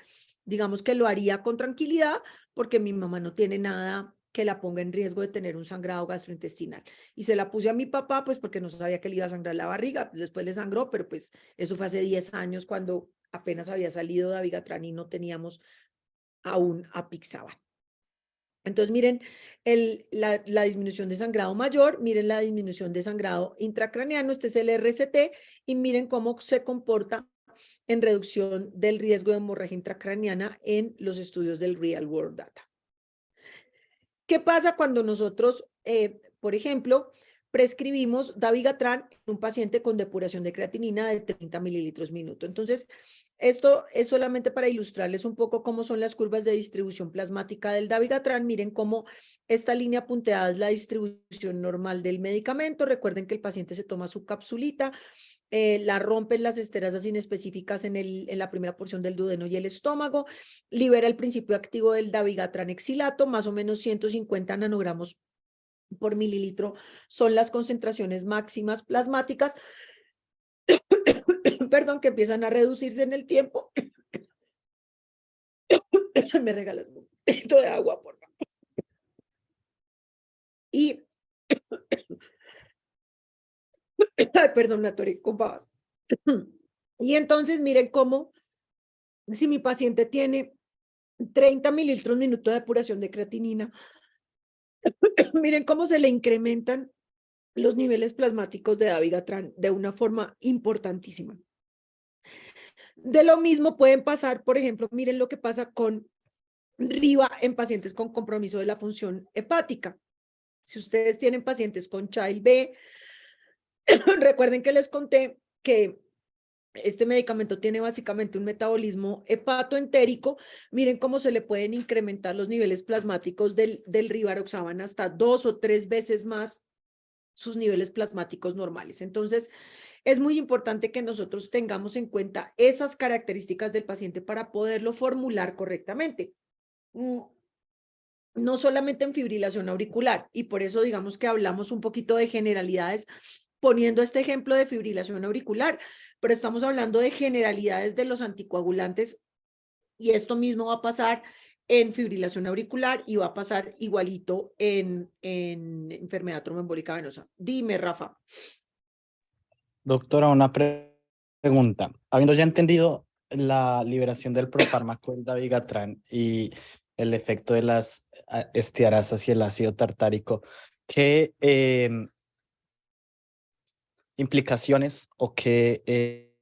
digamos que lo haría con tranquilidad porque mi mamá no tiene nada que la ponga en riesgo de tener un sangrado gastrointestinal. Y se la puse a mi papá, pues porque no sabía que le iba a sangrar la barriga, pues después le sangró, pero pues eso fue hace 10 años cuando apenas había salido Davigatran y no teníamos aún Apixaban. Entonces, miren la disminución de sangrado mayor, miren la disminución de sangrado intracraneano, este es el RCT, y miren cómo se comporta en reducción del riesgo de hemorragia intracraneana en los estudios del Real World Data. ¿Qué pasa cuando nosotros, por ejemplo, prescribimos Davigatran en un paciente con depuración de creatinina de 30 mililitros minuto? Entonces, esto es solamente para ilustrarles un poco cómo son las curvas de distribución plasmática del Davigatran. Miren cómo esta línea punteada es la distribución normal del medicamento. Recuerden que el paciente se toma su capsulita, la rompen las esterasas inespecíficas en la primera porción del duodeno y el estómago, libera el principio activo del Davigatran exilato, más o menos 150 nanogramos por mililitro son las concentraciones máximas plasmáticas, perdón, que empiezan a reducirse en el tiempo. Me regalas un poquito de agua, por favor. Y, ay, perdón, me atoré con babas. Y entonces miren cómo, si mi paciente tiene 30 mililitros minuto de depuración de creatinina, miren cómo se le incrementan los niveles plasmáticos de Davigatran de una forma importantísima. De lo mismo pueden pasar, por ejemplo, miren lo que pasa con Riva en pacientes con compromiso de la función hepática. Si ustedes tienen pacientes con Child B, recuerden que les conté que este medicamento tiene básicamente un metabolismo hepatoentérico. Miren cómo se le pueden incrementar los niveles plasmáticos del Rivaroxaban hasta 2 o 3 veces más sus niveles plasmáticos normales. Entonces, es muy importante que nosotros tengamos en cuenta esas características del paciente para poderlo formular correctamente. No solamente en fibrilación auricular, y por eso digamos que hablamos un poquito de generalidades poniendo este ejemplo de fibrilación auricular, pero estamos hablando de generalidades de los anticoagulantes y esto mismo va a pasar en fibrilación auricular y va a pasar igualito en enfermedad tromboembólica venosa. Dime, Rafa. Doctora, una pregunta. Habiendo ya entendido la liberación del profármaco, el Davigatran, y el efecto de las estearasas y el ácido tartárico, ¿qué implicaciones o qué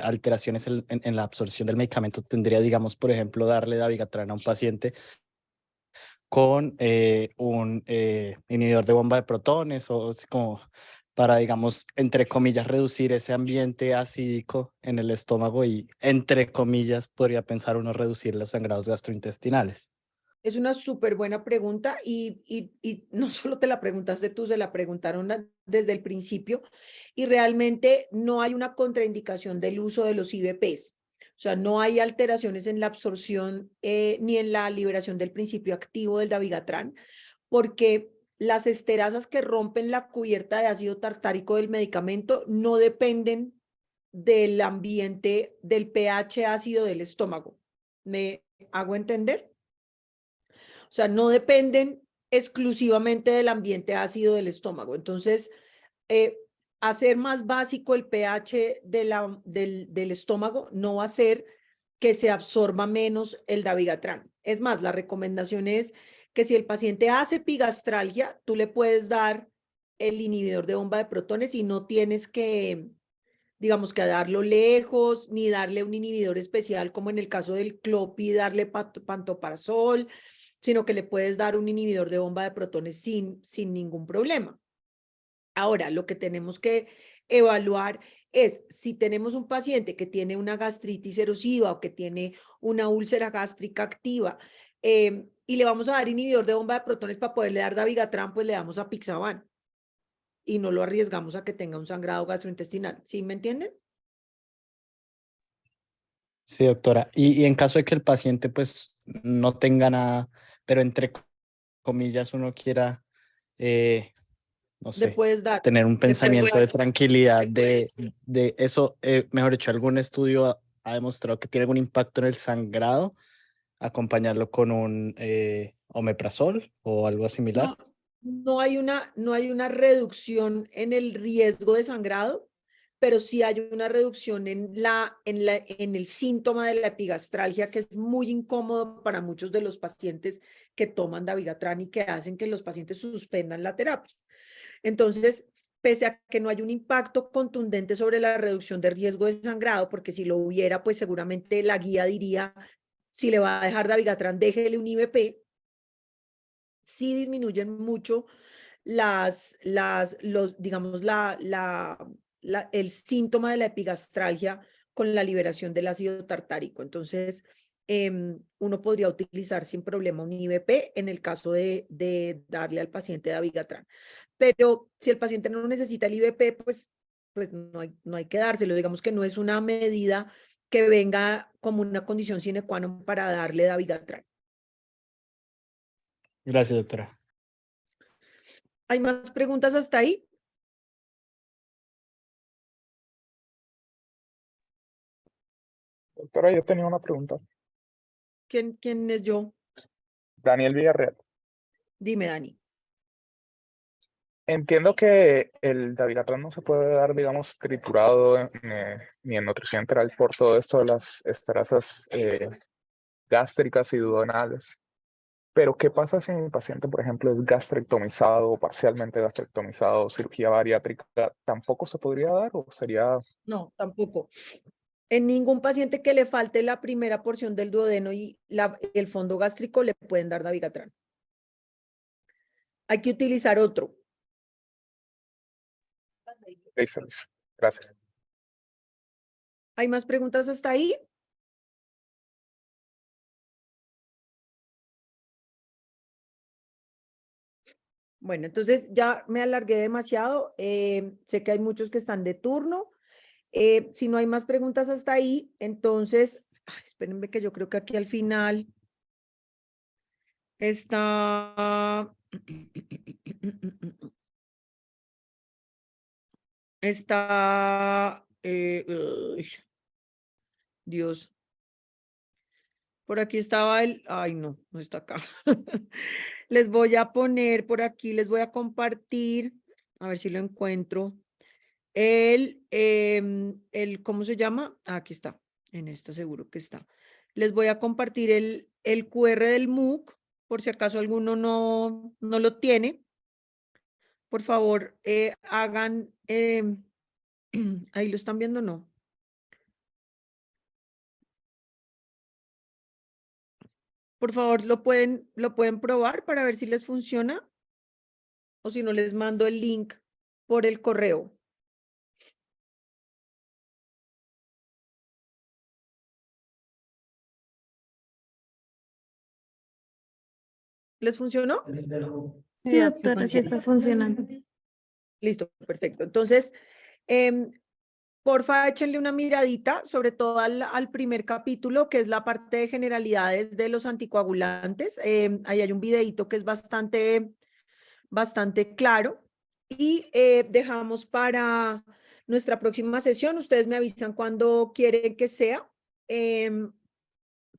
alteraciones en la absorción del medicamento tendría, digamos, por ejemplo, darle Davigatran a un paciente con un inhibidor de bomba de protones o como para, digamos, entre comillas, reducir ese ambiente acídico en el estómago y, entre comillas, podría pensar uno reducir los sangrados gastrointestinales? Es una súper buena pregunta y no solo te la preguntaste tú, se la preguntaron desde el principio y realmente no hay una contraindicación del uso de los IVPs. O sea, no hay alteraciones en la absorción ni en la liberación del principio activo del Davigatran, porque las esterasas que rompen la cubierta de ácido tartárico del medicamento no dependen del ambiente, del pH ácido del estómago. ¿Me hago entender? O sea, no dependen exclusivamente del ambiente ácido del estómago. Entonces, hacer más básico el pH del estómago no va a hacer que se absorba menos el Davigatran. Es más, la recomendación es que si el paciente hace epigastralgia, tú le puedes dar el inhibidor de bomba de protones y no tienes que, digamos, que darlo lejos, ni darle un inhibidor especial como en el caso del Clopi, darle pantoprazol, sino que le puedes dar un inhibidor de bomba de protones sin ningún problema. Ahora, lo que tenemos que evaluar es si tenemos un paciente que tiene una gastritis erosiva o que tiene una úlcera gástrica activa y le vamos a dar inhibidor de bomba de protones para poderle dar Davigatran, pues le damos Apixaban y no lo arriesgamos a que tenga un sangrado gastrointestinal. ¿Sí me entienden? Sí, doctora. Y en caso de que el paciente pues no tenga nada, pero entre comillas uno quiera no Le sé, puedes dar. tener un le puedes pensamiento de dar. tranquilidad de eso, mejor dicho, algún estudio ha demostrado que tiene algún impacto en el sangrado, acompañarlo con un omeprazol o algo similar. No hay una reducción en el riesgo de sangrado, pero sí hay una reducción en el síntoma de la epigastralgia, que es muy incómodo para muchos de los pacientes que toman dabigatran y que hacen que los pacientes suspendan la terapia. Entonces, pese a que no hay un impacto contundente sobre la reducción de riesgo de sangrado, porque si lo hubiera, pues seguramente la guía diría, si le va a dejar dabigatran, déjele un IVP. Sí disminuyen mucho digamos, el síntoma de la epigastralgia con la liberación del ácido tartárico. Entonces, uno podría utilizar sin problema un IVP en el caso de darle al paciente dabigatran. Pero si el paciente no necesita el IVP, pues no hay que dárselo. Digamos que no es una medida que venga como una condición sine qua non para darle dabigatran. Gracias, doctora. ¿Hay más preguntas hasta ahí? Doctora, yo tenía una pregunta. ¿Quién es yo? Daniel Villarreal. Dime, Dani. Entiendo que el dabigatran no se puede dar, digamos, triturado ni en nutrición enteral por todo esto de las esterasas gástricas y duodenales. Pero, ¿qué pasa si mi paciente, por ejemplo, es gastrectomizado, parcialmente gastrectomizado, cirugía bariátrica? ¿Tampoco se podría dar o sería...? No, tampoco. En ningún paciente que le falte la primera porción del duodeno y el fondo gástrico le pueden dar dabigatran. Hay que utilizar otro. Listo, listo. Gracias. ¿Hay más preguntas hasta ahí? Bueno, entonces ya me alargué demasiado. Sé que hay muchos que están de turno. Si no hay más preguntas hasta ahí, entonces, espérenme que yo creo que aquí al final está... Está... Dios. Por aquí estaba el... Ay, no, no está acá. Les voy a poner por aquí, les voy a compartir, a ver si lo encuentro. ¿Cómo se llama? Aquí está, en esta seguro que está. Les voy a compartir el QR del MOOC, por si acaso alguno no lo tiene. Por favor, hagan, ahí lo están viendo, ¿no? Por favor, lo pueden probar para ver si les funciona o si no les mando el link por el correo. ¿Les funcionó? Sí, doctora, sí está funcionando. Listo, perfecto. Entonces, porfa, échenle una miradita, sobre todo al primer capítulo, que es la parte de generalidades de los anticoagulantes. Ahí hay un videíto que es bastante claro. Y dejamos para nuestra próxima sesión. Ustedes me avisan cuándo quieren que sea.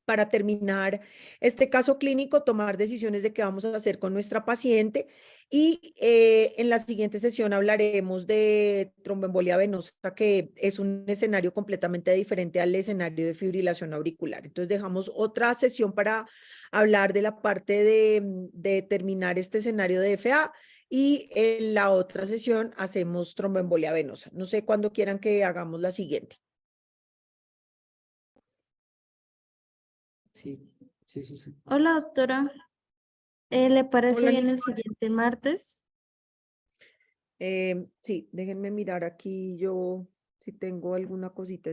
Para terminar este caso clínico, tomar decisiones de qué vamos a hacer con nuestra paciente. Y en la siguiente sesión hablaremos de tromboembolia venosa, que es un escenario completamente diferente al escenario de fibrilación auricular. Entonces dejamos otra sesión para hablar de la parte de determinar este escenario de FA, y en la otra sesión hacemos tromboembolia venosa. No sé cuándo quieran que hagamos la siguiente. Sí. Hola, doctora. ¿Le parece Hola, bien Nick. el siguiente martes? Sí, déjenme mirar aquí yo si tengo alguna cosita.